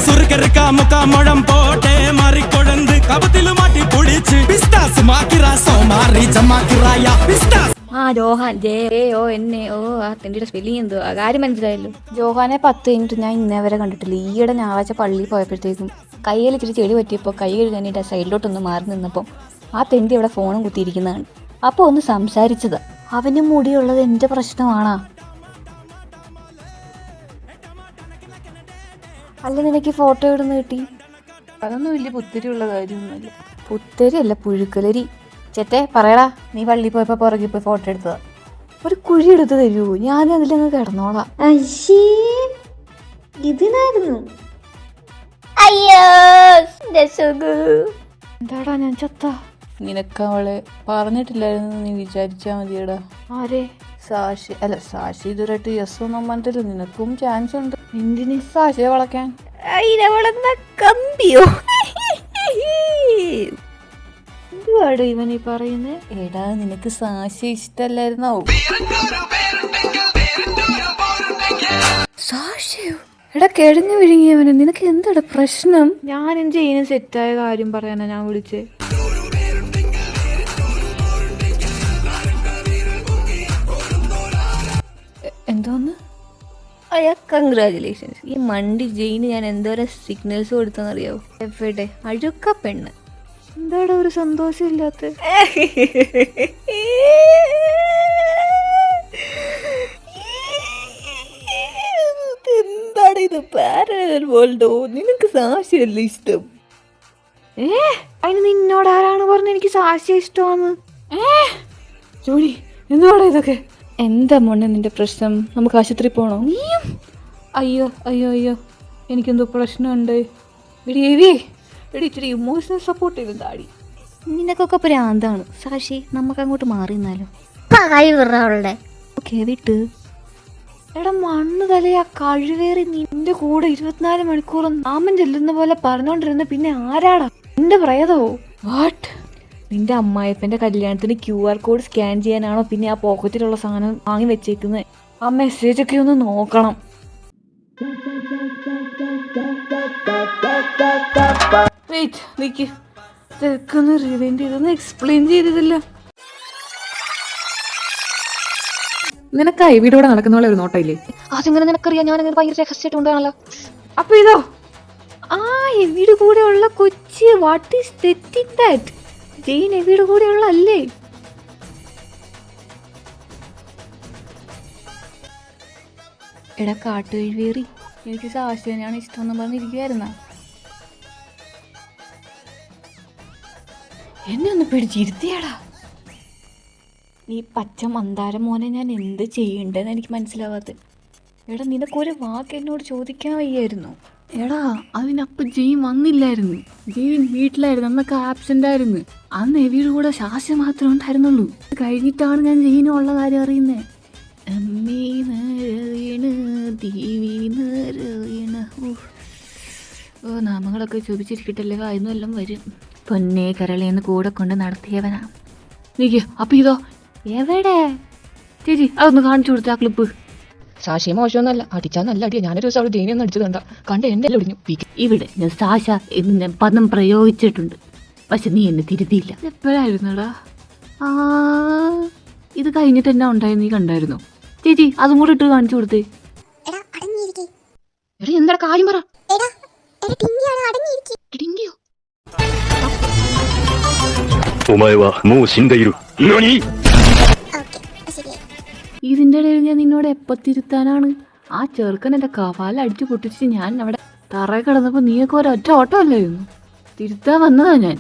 சுருக்கருக்கா முக்கா முழம் போட்டே மாறி கொழுந்து கபத்திலு மாட்டி புடிச்சு பிஸ்தாஸ் மாக்கிராசோ மாறி ஜமாக்கிராயா பிஸ்தாஸ். ആ ജോഹാൻ, JONA. ആ തെണ്ടിയുടെ സ്പെല്ലിങ് എന്തോ ആ കാര്യം മനസ്സിലായല്ലോ. ജോഹാനെ 10 കഴിഞ്ഞിട്ട് ഞാൻ ഇന്നേ വരെ കണ്ടിട്ടില്ല. ഈയിടെ ഞായറാഴ്ച പള്ളിയിൽ പോയപ്പോഴത്തേക്കും കയ്യിൽ ഇച്ചിരി ചെടി പറ്റിയപ്പോൾ കൈ കഴുകാനായിട്ട് സൈഡിലോട്ടൊന്ന് മാറി നിന്നപ്പം ആ തെണ്ടി അവിടെ ഫോണും കുത്തിയിരിക്കുന്നതാണ്. അപ്പോൾ ഒന്ന് സംസാരിച്ചത്. അവന് മുടിയുള്ളത് എൻ്റെ പ്രശ്നമാണാ? അല്ല നിനക്ക് ഫോട്ടോ ഇടുന്ന് കിട്ടി? അതൊന്നും വലിയ പുത്തിരിയുള്ള കാര്യമൊന്നുമല്ല. പുത്തരിയല്ല, പുഴുക്കലരി. ചേട്ടേ പറയടാ, നീ പള്ളിയിൽ പോയപ്പോൾ പുറകിൽ പോയി ഫോട്ടോ എടുത്തതാ. ഒരു കുഴി എടുത്ത് തരുമോ? ഞാൻ അതിലങ്ങ് കിടന്നോളാം. ഇതിനായിരുന്നു. എന്താടാ ഞാൻ ചത്ത? നിനക്ക് അവളെ പറഞ്ഞിട്ടില്ലായിരുന്നു നീ വിചാരിച്ചാ മതിയടാ. ആരെ? സാക്ഷി അല്ല, സാക്ഷി ഇതുവരായിട്ട് യെസ് ഒന്നും പറഞ്ഞിട്ടില്ല. നിനക്കും ചാൻസ് ഉണ്ട്. എന്തിന് സാക്ഷിയെ വളയ്ക്കാൻ? കമ്പിയോ? എന്തുവാടോ ഇവനീ പറയുന്നേ? എടാ നിനക്ക് സാക്ഷി ഇഷ്ടല്ലായിരുന്നോ? സാക്ഷിയോ? എടാ കിഴങ്ങ് വിഴുങ്ങിയവനെ, നിനക്ക് എന്താടാ പ്രശ്നം? ഞാൻ എൻ്റെ ഇതിന് സെറ്റായ കാര്യം പറയാനാ ഞാൻ വിളിച്ചേ. എന്തോന്ന്? അയ്യാ കൺഗ്രാജുലേഷൻസ്. ഈ മണ്ടി ജെയിന് ഞാൻ എന്തോരം സിഗ്നൽസ് കൊടുത്തെന്നറിയാവോ? എവിടെ അഴുക്ക പെണ്ണ്. എന്താടാ ഒരു സന്തോഷമില്ലാത്ത? എന്താണ് ഇത്? പാരലൽ വേൾഡോ? നിനക്ക് സാക്ഷിയല്ലേ ഇഷ്ടം? അതിന് നിന്നോട് ആരാണ് പറഞ്ഞത് എനിക്ക് സാക്ഷിയെ ഇഷ്ടമാന്ന്? ജോണി എന്തുവാടാ ഇതൊക്കെ? എന്താ മോനെ നിന്റെ പ്രശ്നം? നമുക്ക് ആശുപത്രി പോണോ? നീയും? അയ്യോ അയ്യോ അയ്യോ, എനിക്കെന്തോ പ്രശ്നമുണ്ട്. എടി ഇച്ചിരി ഇമോഷണൽ സപ്പോർട്ട് ചെയ്ത് താടി. നിനക്കൊക്കെ പ്രാന്താണ്. സാക്ഷി നമുക്ക് അങ്ങോട്ട് മാറി നിന്നാലോ? അവളുടെ ഓക്കെ വിട്ട്. എടാ മണ്ണ് തലയാ കഴിവേറി നിന്റെ കൂടെ 24 മണിക്കൂറും നാമം ചെല്ലുന്ന പോലെ പറഞ്ഞോണ്ടിരുന്ന പിന്നെ ആരാടാ? നിന്റെ പ്രേതവോ? വാട്ട്? നിന്റെ അമ്മായിപ്പൻ്റെ കല്യാണത്തിന് QR കോഡ് സ്കാൻ ചെയ്യാനാണോ പിന്നെ ആ പോക്കറ്റിലുള്ള സാധനം വാങ്ങി വെച്ചേക്കുന്നത്? ആ മെസ്സേജൊക്കെ ഒന്ന് നോക്കണം. വെയിറ്റ് നിക്ക്, ഇതൊക്കെ റിവൈൻഡ് ചെയ്തൊന്ന് എക്സ്പ്ലെയിൻ ചെയ്തതില്ല. നിനക്ക് ഐവിയുടെ കൂടെ നടക്കുന്ന പോലെ ഒരു നോട്ടമില്ലേ? അതെങ്ങനെ നിനക്കറിയാം? ഞാനങ്ങനെ ഭയങ്കര രഹസ്യമായിട്ട് കൊണ്ടാണല്ലോ. അപ്പൊ ഇതോ ആ എവിടെ കൂടെ ഉള്ള കൊച്ചി? What is setting that? Jain എവിടെ കൂടെ ഉള്ള അല്ലേ? എടാ കാട്ടുകഴിവേറി, എനിക്ക് സാക്ഷിയാണ് ഇഷ്ടമെന്ന് പറഞ്ഞിരിക്കുവായിരുന്ന. എന്നെ ഒന്ന് പിടിച്ചിരുത്തിയാടാ. ഈ പച്ച മന്ദാര മോനെ ഞാൻ എന്ത് ചെയ്യണ്ടെന്ന് എനിക്ക് മനസ്സിലാവാത്ത. എടാ നിനക്കൊരു വാക്ക് എന്നോട് ചോദിക്കാൻ വയ്യായിരുന്നു? എടാ അതിനപ്പം ജെയിൻ വന്നില്ലായിരുന്നു. ജെയിൻ വീട്ടിലായിരുന്നു, അന്നൊക്കെ ആബ്സെന്റ് ആയിരുന്നു. അന്ന് എവിയുടെ കൂടെ ശാസ്യം മാത്രമേ ഉണ്ടായിരുന്നുള്ളൂ. കഴിഞ്ഞിട്ടാണ് ഞാൻ ജെയിനുള്ള കാര്യം അറിയുന്നത്. അമ്മേ നാരായണ ദേവി നാരായണ. ഓ നാമങ്ങളൊക്കെ ചോദിച്ചിരിക്കട്ടല്ലേ, വായന്നും എല്ലാം വരും. പൊന്നേ കരളേന്ന് കൂടെ കൊണ്ട് നടത്തിയവനാ. നീക്ക് അപ്പം ഇതോ എവിടെ ചേച്ചി അതൊന്ന് കാണിച്ചു കൊടുത്ത ആ ക്ലിപ്പ്. സാക്ഷി മോശമൊന്നുമല്ല, അടിച്ചാൽ നല്ല അടിയാ. ഞാനൊരു ദിവസം അവിടെ ജെയിനെ ഒന്ന് അടിച്ചത് കണ്ട എൻ്റെ എല്ലാം ഒടിഞ്ഞു. ഇവിടെ ഞാൻ സാശ എന്ന് ഞാൻ പദം പ്രയോഗിച്ചിട്ടുണ്ട്, പക്ഷെ നീ എന്നെ തിരുത്തിയില്ല. എപ്പോഴായിരുന്നടാ? ഇത് കഴിഞ്ഞിട്ട് എന്നാ ഉണ്ടായി നീ കണ്ടായിരുന്നോ? ചേച്ചി അതും കൂടെ ഇട്ട് കാണിച്ചു കൊടുത്തേ. എടാ എന്താ കാര്യം പറ. ടിങ്കിയോ? お前はもう死んでいる。何？ ഇതിൻ്റെ ഇടയിൽ ഞാൻ നിന്നോട് എപ്പോൾ തിരുത്താനാണ്? ആ ചെറുക്കൻ എൻ്റെ കവാല അടിച്ചു പൊട്ടിച്ച് ഞാൻ അവിടെ തറയിൽ കിടന്നപ്പോൾ നീയൊക്കെ ഒരൊറ്റ ഓട്ടം അല്ലായിരുന്നു. തിരുത്താൻ വന്നതാ ഞാൻ.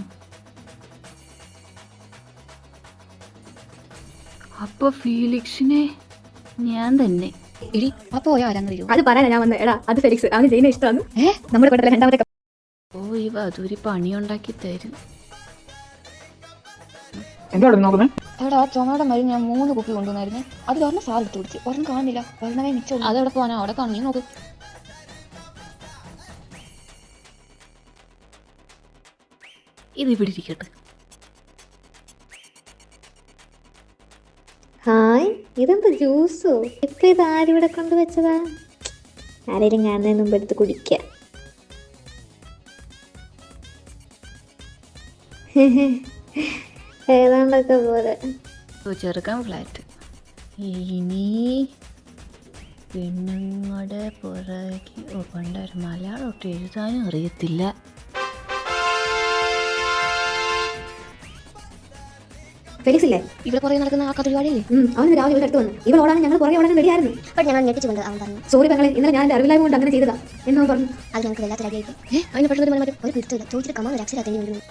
അപ്പോൾ ഫീലിക്സിനെ ഞാൻ തന്നെ. എടി അപ്പൊ പോയാ ആരാന്നറിയോ? അത് പറയാനാ ഞാൻ വന്നത്. എടാ അത് ഫെലിക്സ്, അവന് ജെയിനെ ഇഷ്ടമാണ്. നമ്മുടെ കൂട്ടത്തിലെ രണ്ടാമത്തെ. ഓ ഇവ അതൊരു പണിയുണ്ടാക്കി തരും. എടാ ചുമയുടെ മരുന്ന് ഞാൻ 3 കുപ്പി കൊണ്ടുവന്നായിരുന്നേ. അത് പറഞ്ഞ സാർ എടുത്ത് കുടിച്ച് ഒരെണ്ണം കാണുന്നില്ല, ഒരെണ്ണമേ മിച്ചമുള്ളൂ. അതെവിടെ പോകാനാ? അവിടെ കാണും, നീ നോക്ക്. ഇത് ഇവിടെ ഇരിക്കട്ടെ. ഹായ്, ഇതെന്താ ജ്യൂസോ? ഇപ്പൊ ഇത് ആരിവിടെ കൊണ്ടുവച്ചതാ? ആരെങ്കിലും കാണുന്നതിന് മുമ്പ് എടുത്ത് കുടിക്കുക. ഏതാണ്ടൊക്കെ പോലെ. ചെറുക്കാൻ ഫ്ലാറ്റ്. ഇനി പെണ്ണുങ്ങളുടെ പുറകെ പണ്ടൊരു മലയാളം ഒട്ട് എഴുതാനും അറിയത്തില്ല. ഫെലിക്സ് ഇല്ലേ ഇവിടെ പുറകെ നടക്കുന്ന ആ കഥകളില്ലേ? അവന് രാവിലെ ഇവിടെ അടുത്ത് വന്നു. ഇവളോടാണ് ഞങ്ങൾ പുറകെ ഓടാൻ റെഡിയായിരുന്നു. ഞങ്ങൾ ഞെട്ടിച്ചുകൊണ്ട് അവൻ പറഞ്ഞു, സോറി പെങ്ങളെ, ഇന്നലെ ഞാൻ എൻ്റെ അറിവില്ലായ്മ കൊണ്ട് അങ്ങനെ ചെയ്തതാ എന്നവൻ പറഞ്ഞു. അത് ഞങ്ങൾക്ക് വല്ലാത്തൊരടിയായിട്ട്. അതിന് പെട്ടെന്ന് ഒരു പിടുത്തില്ല. ചോദിച്ചിട്ട് കമാൻ ഒരു അക്ഷരം അറ്റൻഡ് ചെയ്യുന്നു.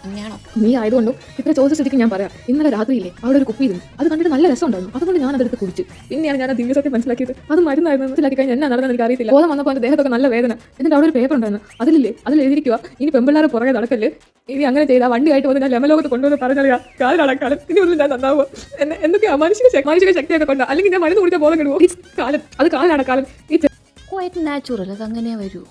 അങ്ങനെയാണോ? നീ ആയതുകൊണ്ടും ഇത്ര ചോദിച്ച സ്ഥിതിക്ക് ഞാൻ പറയാം. ഇന്നലെ രാത്രിയില്ലേ അവിടെ ഒരു കുപ്പി ഇരുന്നു. അത് കണ്ടിട്ട് നല്ല രസം ഉണ്ടായിരുന്നു. അതുകൊണ്ട് ഞാൻ അതെടുത്ത് കുടിച്ചു. പിന്നെയാണ് ഞാൻ ആ ദിവസത്തെ മനസ്സിലാക്കിയത് അത് മരുന്നായിരുന്നു. മനസ്സിലാക്കി കഴിഞ്ഞാൽ എന്നാ നടന്നത് എനിക്ക് അറിയത്തില്ല. ബോധം വന്നപ്പോൾ എൻ്റെ ദേഹത്തൊക്കെ നല്ല വേദന. എന്നിട്ട് അവിടെ ഒരു പേപ്പർ ഉണ്ടായിരുന്നു. അതിൽ എഴുതിയിരിക്കുക, ഇനി പെമ്പിള്ളാരെ പുറകെ നടക്കല്, ഇനി അങ്ങനെ ചെയ്താൽ വണ്ടിയായിട്ട് വന്ന് ഞാൻ ലെമലോകത്ത് കൊണ്ടുവന്ന് പറഞ്ഞാൽ കാലം ഇനി ഒന്നും ഞാൻ നന്നാവുക. എന്തൊക്കെയാ മാനുഷിക ശക്തിയൊക്കെ കൊണ്ട്, അല്ലെങ്കിൽ ഞാൻ മരുന്ന് കുടിച്ചാൽ ബോധം കിടുവോ? കാലം അത് കാലം. ഈ ക്വൈറ്റ് നാച്ചുറൽ, അതങ്ങനെ വരൂ.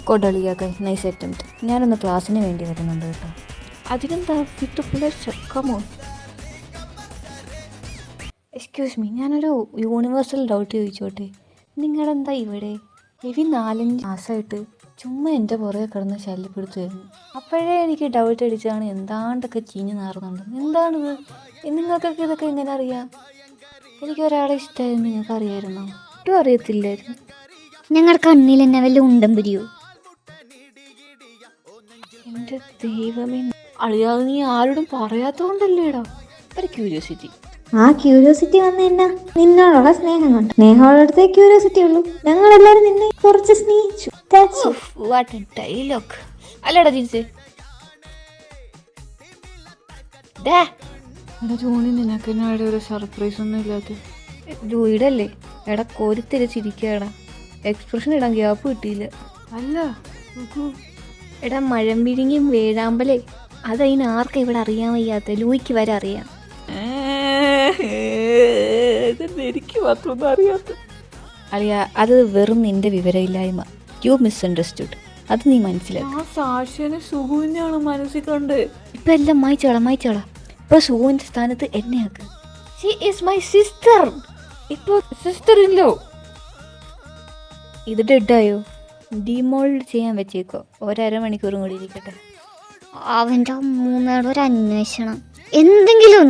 കൊടളിയൊക്കെ നൈസ് അറ്റംപ്റ്റ്. ഞാനൊന്ന് ക്ലാസ്സിന് വേണ്ടി വരുന്നുണ്ട് കേട്ടോ. അതിനെന്താ വിത്ത് പ്ലസ് കമോ. എക്സ്ക്യൂസ് മീ, ഞാനൊരു യൂണിവേഴ്സൽ ഡൗട്ട് ചോദിച്ചോട്ടെ. നിങ്ങളെന്താ ഇവിടെ? ഹെവി 4-5 മാസമായിട്ട് ചുമ്മാ എൻ്റെ പുറകെ കിടന്ന് ശല്യപ്പെടുത്തുമായിരുന്നു. അപ്പോഴേ എനിക്ക് ഡൗട്ട് അടിച്ചാണ് എന്താണ്ടൊക്കെ ചീഞ്ഞ് നാറുന്നുണ്ട്. എന്താണിത്? നിങ്ങൾക്കൊക്കെ ഇതൊക്കെ എങ്ങനെ അറിയാം? എനിക്ക് ഒരാളെ ഇഷ്ടമായിരുന്നു, നിങ്ങൾക്ക് അറിയാമായിരുന്നോ? ഒട്ടും അറിയത്തില്ലായിരുന്നു. ഞങ്ങളുടെ കണ്ണിൽ എന്നെ വല്ല ഉണ്ടം പിരിയോ? എൻ്റെ ദൈവമേ, അറിയാതെ നീ ആരോടും പറയാത്തോണ്ടല്ലേടാ ഒരു ക്യൂരിയോസിറ്റി. ആ ക്യൂരിയോസിറ്റി വന്ന എന്നാ? നിന്നോടുള്ള സ്നേഹം കൊണ്ട്. സ്നേഹമുള്ളടത്തേ ക്യൂരിയോസിറ്റി ഉള്ളൂ. ഞങ്ങളെല്ലാരും നിന്നെ കുറച്ച് സ്നേഹിച്ചു. What a dialogue. അല്ലടാ ജീൻസ് എടാ ജോണി, നിനക്ക് എന്നാടെ ഒരു സർപ്രൈസ് ഒന്നും ഇല്ലാത്ത? ജോയിഡല്ലേ? എടാ കോരിത്തിരിച്ചിരിക്കടാ. എക്സ്പ്രഷൻ ഇടാൻ ഗ്യാപ്പ് കിട്ടിയില്ല. അല്ല എടാ മഴമ്പിഴിങ്ങും വേഴാമ്പലേ, അതതിന് ആർക്കാ ഇവിടെ അറിയാൻ വയ്യാത്ത? ലൂയിക്ക് വരെ അറിയാം. എനിക്ക് മാത്രമൊന്നും അറിയാത്ത. അളിയ, അത് വെറും നിന്റെ വിവരമില്ലായ്മ. U misunderstood. അത് നീ മനസ്സിലാക്കി. ആ സാക്ഷിനെ സുഖുവിനെയാണ് മനസ്സിൽ കണ്ട്. ഇപ്പം എല്ലാം മായിച്ചോളാം. ഇപ്പൊ സുഖുവിന്റെ സ്ഥാനത്ത് എന്നെയാക്ക്. She is my sister. ഇപ്പൊ സിസ്റ്റർ ഇല്ലോ. ഇത് ഡെഡായോ? ഡിമോൾഡ് ചെയ്യാൻ വെച്ചേക്കോ. 1.5 മണിക്കൂറും കൂടി ഇരിക്കട്ടെ. അവൻ്റെ മൂന്നാളൊരു അന്വേഷണം. എന്തെങ്കിലും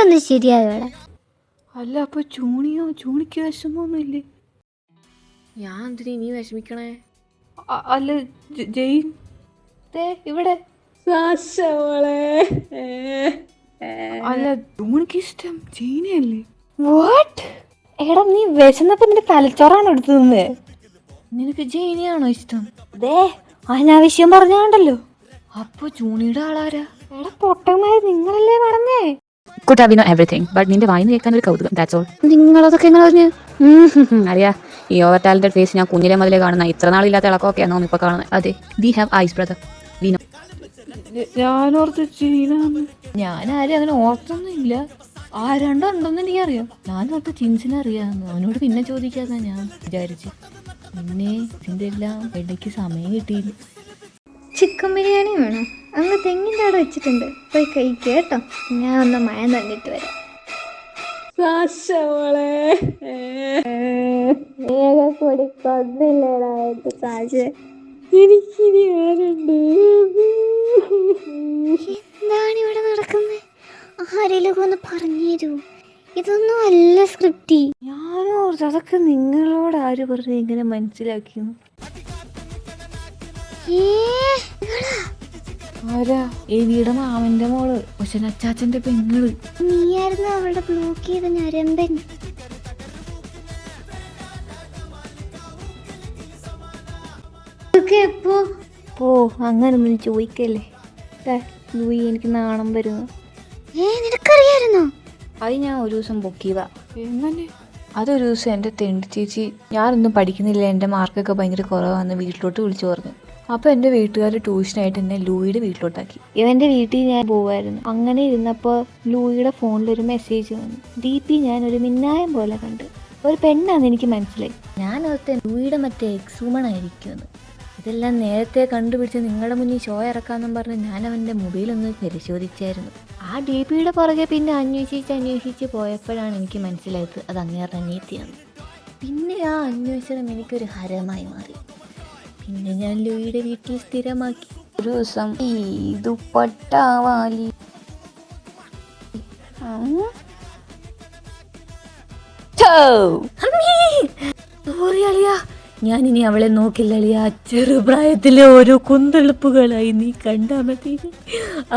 ഒന്ന് ശരിയായോടെ. അല്ല അപ്പൊ ചൂണിക്ക് വിഷമൊന്നുമില്ലേ? ഞാൻ എന്തിനാ നീ വിഷമിക്കണേ? അല്ല ജെയിൻ ഇവിടെ അല്ല ചൂണിക്ക് ഇഷ്ടം ജെയിനല്ലേ? വാട്ട്? എടാ നീ വിശന്നപ്പോ നിന്റെ തലച്ചോറാണ് എടുത്തു നിന്ന്. നിനക്ക് ജെയിനെയാണോ ഇഷ്ടം? അനാവശ്യം പറഞ്ഞാണ്ടല്ലോ. അപ്പൊ ചൂണിയുടെ ആളാരാ? എടാ പൊട്ടന്മാര് നിങ്ങളല്ലേ പറഞ്ഞേ. Could have no everything but നിന്റെ വായിന്ന് കേൾക്കാൻ ഒരു കൗതുകം, ദാറ്റ്സ് ഓൾ. നിങ്ങളതൊക്കെ എങ്ങനെ പറഞ്ഞു? അറിയാ, ഈ ഓവർ ടാലന്റഡ് ഫേസ് ഞാൻ കുഞ്ഞിലെ മുതലേ കാണുന്ന, ഇത്ര നാളില്ലാത്ത ഇളക്കമൊക്കെയാണോ ഇപ്പൊ കാണുന്നത്? അതെ, we have eyes brother, we know. ഞാനോർത്ത് ചീനാന്ന്. ഞാനാരും അങ്ങനെ ഓർത്തൊന്നുമില്ല. ആരാണ്ടോ ഉണ്ടെന്ന് എനിക്കറിയാം. ഞാനോർത്ത് ചിൻസിനെ അറിയാമെന്ന്. അവനോട് പിന്നെ ചോദിക്കാന്നാ ഞാൻ വിചാരിച്ചു. പിന്നെ ഇതിൻ്റെ എല്ലാം ഇടയ്ക്ക് സമയം കിട്ടിയില്ല. ചിക്കൻ ബിരിയാണി വേണോ? അങ്ങ് തെങ്ങിൻ്റെ അവിടെ വെച്ചിട്ടുണ്ട്, പോയി കഴിക്കുക കേട്ടോ. ഞാൻ ഒന്ന് മഴ തന്നിട്ട് വരാം. എന്താണ് ഇവിടെ നടക്കുന്നത്? ആരെങ്കിലും ഒന്ന് പറഞ്ഞു തരൂ. ഇതൊന്നും അല്ല സ്ക്രിപ്റ്റ്. ഞാനോർത്ത് അതൊക്കെ നിങ്ങളോട് ആര് പറഞ്ഞു ഇങ്ങനെ മനസ്സിലാക്കിയെന്ന്. ആരാ? എവിയുടെ മാമന്റെ മോള്, പക്ഷെ അച്ചാച്ചന്റെ പെങ്ങള്. നീയായിരുന്നു അവളുടെ ബ്ലോക്ക് ചെയ്ത ഞരമ്പൻ. എപ്പോ പോ, അങ്ങനൊന്നും ചോദിക്കല്ലേ. ലൂയി, എനിക്ക് നാണം വരുന്നു. നിനക്കറിയായിരുന്നോ? അത് ഞാൻ ഒരു ദിവസം ബുക്ക് ചെയ്താ. എങ്ങനെ? അതൊരു ദിവസം എൻ്റെ തെണ്ടി ചേച്ചി ഞാനൊന്നും പഠിക്കുന്നില്ല, എൻ്റെ മാർക്കൊക്കെ ഭയങ്കര കുറവാണെന്ന് വീട്ടിലോട്ട് വിളിച്ചു പറഞ്ഞു. അപ്പോൾ എൻ്റെ വീട്ടുകാർ ട്യൂഷനായിട്ട് എന്നെ ലൂയിയുടെ വീട്ടിലോട്ടാക്കി. ഇവൻ്റെ വീട്ടിൽ ഞാൻ പോവായിരുന്നു. അങ്ങനെ ഇരുന്നപ്പോൾ ലൂയിയുടെ ഫോണിലൊരു മെസ്സേജ് വന്നു. DP ഞാനൊരു മിന്നായം പോലെ കണ്ട്. ഒരു പെണ്ണാന്ന് എനിക്ക് മനസ്സിലായി. ഞാൻ ഓർത്തെ ലൂയിയുടെ മറ്റേ എക്സൂമൺ ആയിരിക്കുമെന്ന്. ഇതെല്ലാം നേരത്തെ കണ്ടുപിടിച്ച് നിങ്ങളുടെ മുന്നിൽ ഷോ ഇറക്കാമെന്നും പറഞ്ഞ് ഞാൻ അവൻ്റെ മൊബൈലൊന്ന് പരിശോധിച്ചായിരുന്നു. ആ DPയുടെ പുറകെ പിന്നെ അന്വേഷിച്ച് പോയപ്പോഴാണ് എനിക്ക് മനസ്സിലായത് അത് അങ്ങേറെ അനിയത്തിയാണ്. പിന്നെ ആ അന്വേഷണം എനിക്കൊരു ഹരമായി മാറി. പിന്നെ ഞാൻ ലൂയിയുടെ വീട്ടിൽ സ്ഥിരമാക്കി. ഒരു ദിവസം ഈ ദുപ്പട്ടാവാലി ഞാനിനി അവളെ നോക്കില്ല അളിയാ. ചെറുപ്രായത്തിലെ ഓരോ കുന്തെളുപ്പുകളായി നീ കണ്ടാ മതി.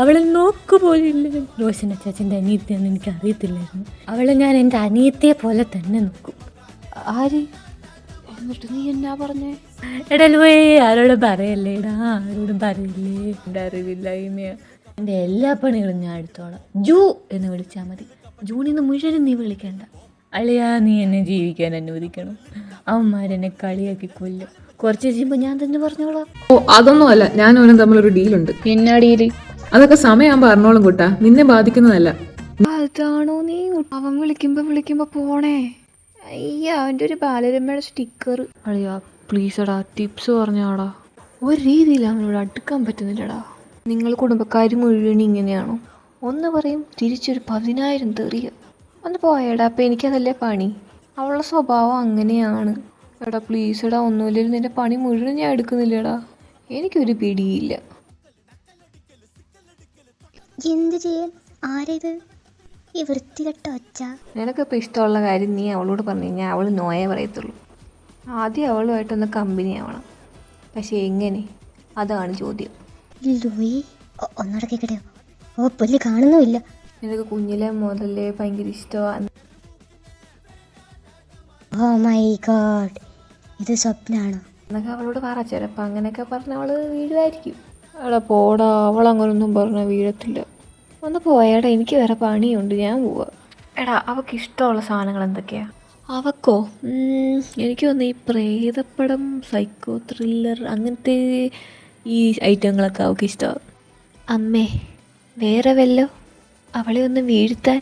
അവളെ നോക്കുപോലില്ല. റോഷൻ അച്ചാച്ചൻ്റെ അനിയത്തിയാണെന്ന് എനിക്ക് അറിയത്തില്ലായിരുന്നു. അവളെ ഞാൻ എൻ്റെ അനിയത്തിയെ പോലെ തന്നെ നോക്കും. ആര്? എന്നിട്ട് നീ എന്നാ പറഞ്ഞേ? എടലുവേ, ആരോടും പറയല്ലേടാ, ആരോടും പറയില്ലേ. എൻ്റെ അറിവില്ലായ്മ. എൻ്റെ എല്ലാ പണികളും ഞാൻ എടുത്തോളാം. ജൂ എന്ന് വിളിച്ചാൽ മതി. ജൂണിന്ന് മുഴുവനും നീ വിളിക്കണ്ട. അളിയാ, നീ എന്നെ ജീവിക്കാൻ അനുവദിക്കണം. അവന്മാരെന്നെ കളിയാക്കി കൊല്ലും. കുറച്ച് കഴിയുമ്പോൾ ഞാൻ തന്നെ പറഞ്ഞോളാം. ഓ, അതൊന്നും അല്ല, ഞാൻ അവനും തമ്മിലൊരു ഡീലുണ്ട്. എന്നാ ഡീല്? അതൊക്കെ സമയമാകുമ്പോൾ അറിഞ്ഞോളും കൂട്ടാ, നിന്നെ ബാധിക്കുന്നതല്ല. അതാണോ നീ? അവൻ വിളിക്കുമ്പോ പോണേ. അയ്യ, അവൻ്റെ ഒരു ബാലരമയുടെ സ്റ്റിക്കർ. അളിയാ പ്ലീസ് എടാ, ടിപ്സ് പറഞ്ഞാടാ. ഒരു രീതിയിൽ അവനോട് അടുക്കാൻ പറ്റുന്നില്ലടാ. നിങ്ങൾ കുടുംബക്കാർ മുഴുവൻ ഇങ്ങനെയാണോ? ഒന്ന് പറയും തിരിച്ചൊരു 10,000 തെറിയ. ഒന്ന് പോയടാ, അപ്പം എനിക്കതല്ലേ പണി. അവളുടെ സ്വഭാവം അങ്ങനെയാണ്. എടാ പ്ലീസ് എടാ, ഒന്നുമില്ലെങ്കിൽ നിന്റെ പണി മുഴുവൻ ഞാൻ എടുക്കുന്നില്ലടാ. എനിക്കൊരു പിടിയില്ല. എന്ത് ചെയ്യാൻ? ആരേത് ഈ വൃത്തികെട്ട ഒച്ച? നിനക്കിപ്പോൾ ഇഷ്ടമുള്ള കാര്യം നീ അവളോട് പറഞ്ഞു കഴിഞ്ഞാൽ അവൾ നോയേ പറയത്തുള്ളൂ. ആദ്യം അവളുമായിട്ടൊന്ന് കമ്പനി ആവണം. പക്ഷേ എങ്ങനെ? അതാണ് ചോദ്യം. ലൂയി, ഒന്നോടെ കേക്കട്ടെയോ? ഓ, പുല്ല് കാണുന്നുമില്ല. നിനക്ക് കുഞ്ഞിലെ മുതലേ ഭയങ്കര ഇഷ്ടമാണ്. ഓ മൈ ഗോഡ്, ഇത് സ്വപ്നാണോ? എന്നൊക്കെ അവളോട് പറ. ചിലപ്പോൾ അങ്ങനെയൊക്കെ പറഞ്ഞ അവൾ വീഴുമായിരിക്കും. എടാ പോടാ, അവളങ്ങനൊന്നും പറഞ്ഞാൽ വീഴത്തില്ല. ഒന്ന് പോയാടാ, എനിക്ക് വേറെ പണിയുണ്ട്, ഞാൻ പോവാ. എടാ, അവൾക്ക് ഇഷ്ടമുള്ള സാധനങ്ങൾ എന്തൊക്കെയാ? അവക്കോ? എനിക്ക് തോന്നുന്നു ഈ പ്രേതപ്പടം, സൈക്കോ ത്രില്ലർ, അങ്ങനത്തെ ഈ ഐറ്റങ്ങളൊക്കെ അവൾക്ക് ഇഷ്ടമാണ്. അമ്മേ, വേറെ വല്ലോ അവളെ ഒന്ന് വീഴ്ത്താൻ?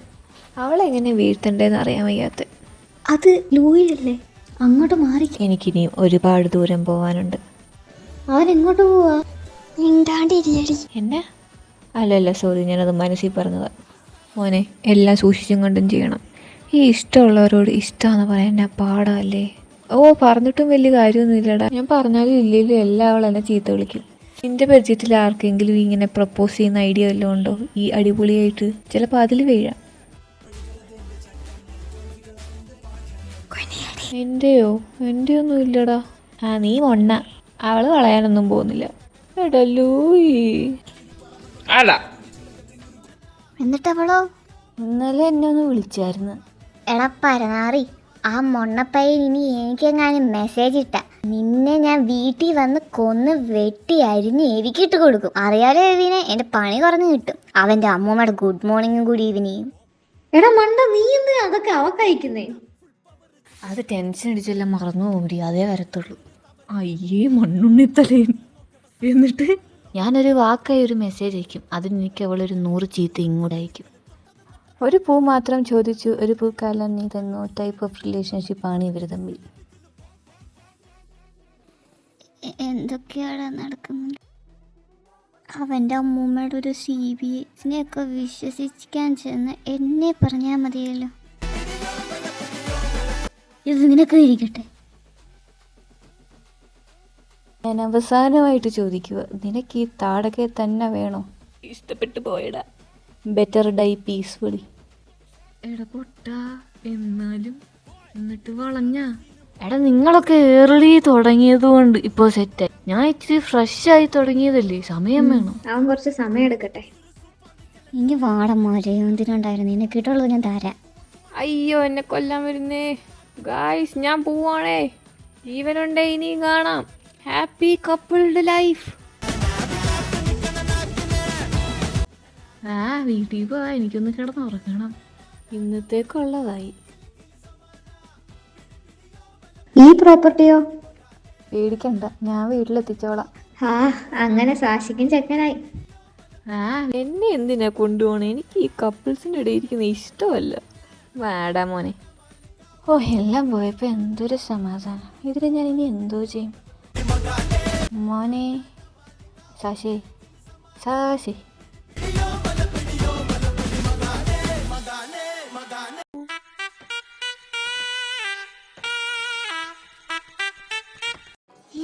അവളെങ്ങനെ വീഴ്ത്തണ്ടേന്ന് അറിയാൻ വയ്യാത്ത. അത് ലൂയിയല്ലേ? അങ്ങോട്ട് മാറി. എനിക്കിനി ഒരുപാട് ദൂരം പോകാനുണ്ട്. അവൻ എങ്ങോട്ട് പോവാ? മിണ്ടാണ്ടിരിയടി. എന്നെ? അല്ലല്ല, സോറി, ഞാനത് മനസ്സിൽ പറഞ്ഞതാ. മോനെ, എല്ലാം സൂക്ഷിച്ചും കണ്ടും ചെയ്യണം. ഈ ഇഷ്ടമുള്ളവരോട് ഇഷ്ടമാണെന്ന് പറയാൻ ഞാൻ പാടല്ലേ. ഓ, പറഞ്ഞിട്ടും വലിയ കാര്യമൊന്നുമില്ലടാ. ഞാൻ പറഞ്ഞാലും ഇല്ലെങ്കിലും എല്ലാം അവൾ എന്നെ ചീത്ത വിളിക്കും. നിൻ്റെ പരിചയത്തിൽ ആർക്കെങ്കിലും ഇങ്ങനെ പ്രപ്പോസ് ചെയ്യുന്ന ഐഡിയ വല്ലതും ഉണ്ടോ? ഈ അടിപൊളിയായിട്ട് ചിലപ്പോൾ അതിൽ വീഴാം. എൻ്റെയോ? എൻ്റെ ഒന്നും ഇല്ലടാ. നീ മൊണ്ണ. അവള് കളയാനൊന്നും പോകുന്നില്ല. എടല്ലോ. എന്നിട്ട് അവളോ? ഇന്നലെ എന്നെ ഒന്ന് വിളിച്ചായിരുന്നു. എടാ പരനാറി, ആ മൊണ്ണപ്പയ്യൻ ഇനി എനിക്കെങ്ങാനും മെസ്സേജ് ഇട്ട നിന്നെ ഞാൻ വീട്ടിൽ വന്ന് കൊന്ന് വെട്ടി അരിഞ്ഞ് എവിക്കിട്ട് കൊടുക്കും. അറിയാലോ എവിനെ, എൻ്റെ പണി കുറഞ്ഞു കിട്ടും. അവൻ്റെ അമ്മൂമ്മയുടെ ഗുഡ് മോർണിംഗും കൂടി ഇവനെയും. എടാ മണ്ട, നീ എന്തിനാ അതൊക്കെ അവക്കയക്കുന്നേ? അത് ടെൻഷൻ അടിച്ചെല്ലാം മറന്നു പോടി, അതേ വരത്തുള്ളൂ. അയ്യേ മണ്ണുണ്ണിത്തലേൻ. എന്നിട്ട് ഞാനൊരു വാക്കായി ഒരു മെസ്സേജ് അയക്കും, അതിന് എനിക്ക് അവളൊരു 100 ചീത്ത ഇങ്ങോട്ട് അയക്കും. ഒരു പൂ മാത്രം ചോദിച്ചു, ഒരു പൂക്കാലം നീ തന്നു. ടൈപ്പ് ഓഫ് റിലേഷൻഷിപ്പാണ് ഇവർ തമ്മിൽ. എന്തൊക്കെയാണ് നടക്കുന്നത്? അവൻ്റെ അമ്മൂമ്മയുടെ ഒരു CBA ഇതിനെയൊക്കെ വിശ്വസിക്കാൻ ചെന്ന് എന്നെ പറഞ്ഞാൽ മതിയല്ലോ. ഇത് നിനക്ക് ഇരിക്കട്ടെ. ഞാൻ അവസാനമായിട്ട് ചോദിക്കുക, നിനക്ക് ഈ താടകയെ തന്നെ വേണോ? ഇഷ്ടപ്പെട്ടു പോയടാ. Better die peacefully. എടാ പൊട്ടാ, എന്നാലും എന്നിട്ട് വളഞ്ഞ. എടാ നിങ്ങളൊക്കെ ഏർലി തുടങ്ങിയത് കൊണ്ട് ഇപ്പോൾ സെറ്റായി. ഞാൻ ഇച്ചിരി ഫ്രഷ് ആയി തുടങ്ങിയതല്ലേ, സമയം വേണം. അവൻ കുറച്ച് സമയം എടുക്കട്ടെ. ഇനി വാടന്മാരെ എന്തിനുണ്ടായിരുന്നു, നിനക്ക് ഇട്ടുള്ളത് ഞാൻ തരാം. അയ്യോ എന്നെ കൊല്ലാൻ വരുന്നേ. ഗായ്സ് ഞാൻ പോവാണേ. ജീവനുണ്ടേ ഇനിയും കാണാം. Happy coupled life. വീട്ടിൽ പോവാ, എനിക്കൊന്ന് കിടന്നുറങ്ങണം. ഇന്നത്തേക്കുള്ളതായി. ഈ പ്രോപ്പർട്ടിയോ? പേടിക്കണ്ട, ഞാൻ വീട്ടിലെത്തിച്ചോളാം. അങ്ങനെ സാക്ഷിക്കും ചെക്കനായി. എന്നെ എന്തിനാ കൊണ്ടുപോകണേ? എനിക്ക് ഈ കപ്പിൾസിൻ്റെ ഇടയിൽ ഇരിക്കുന്ന ഇഷ്ടമല്ല. വേടാ മോനെ. ഓ എല്ലാം പോയപ്പോൾ എന്തൊരു സമാധാനം. ഇതിൽ ഞാൻ ഇനി എന്തോ ചെയ്യും? മോനെ സാശേ, സാശേ.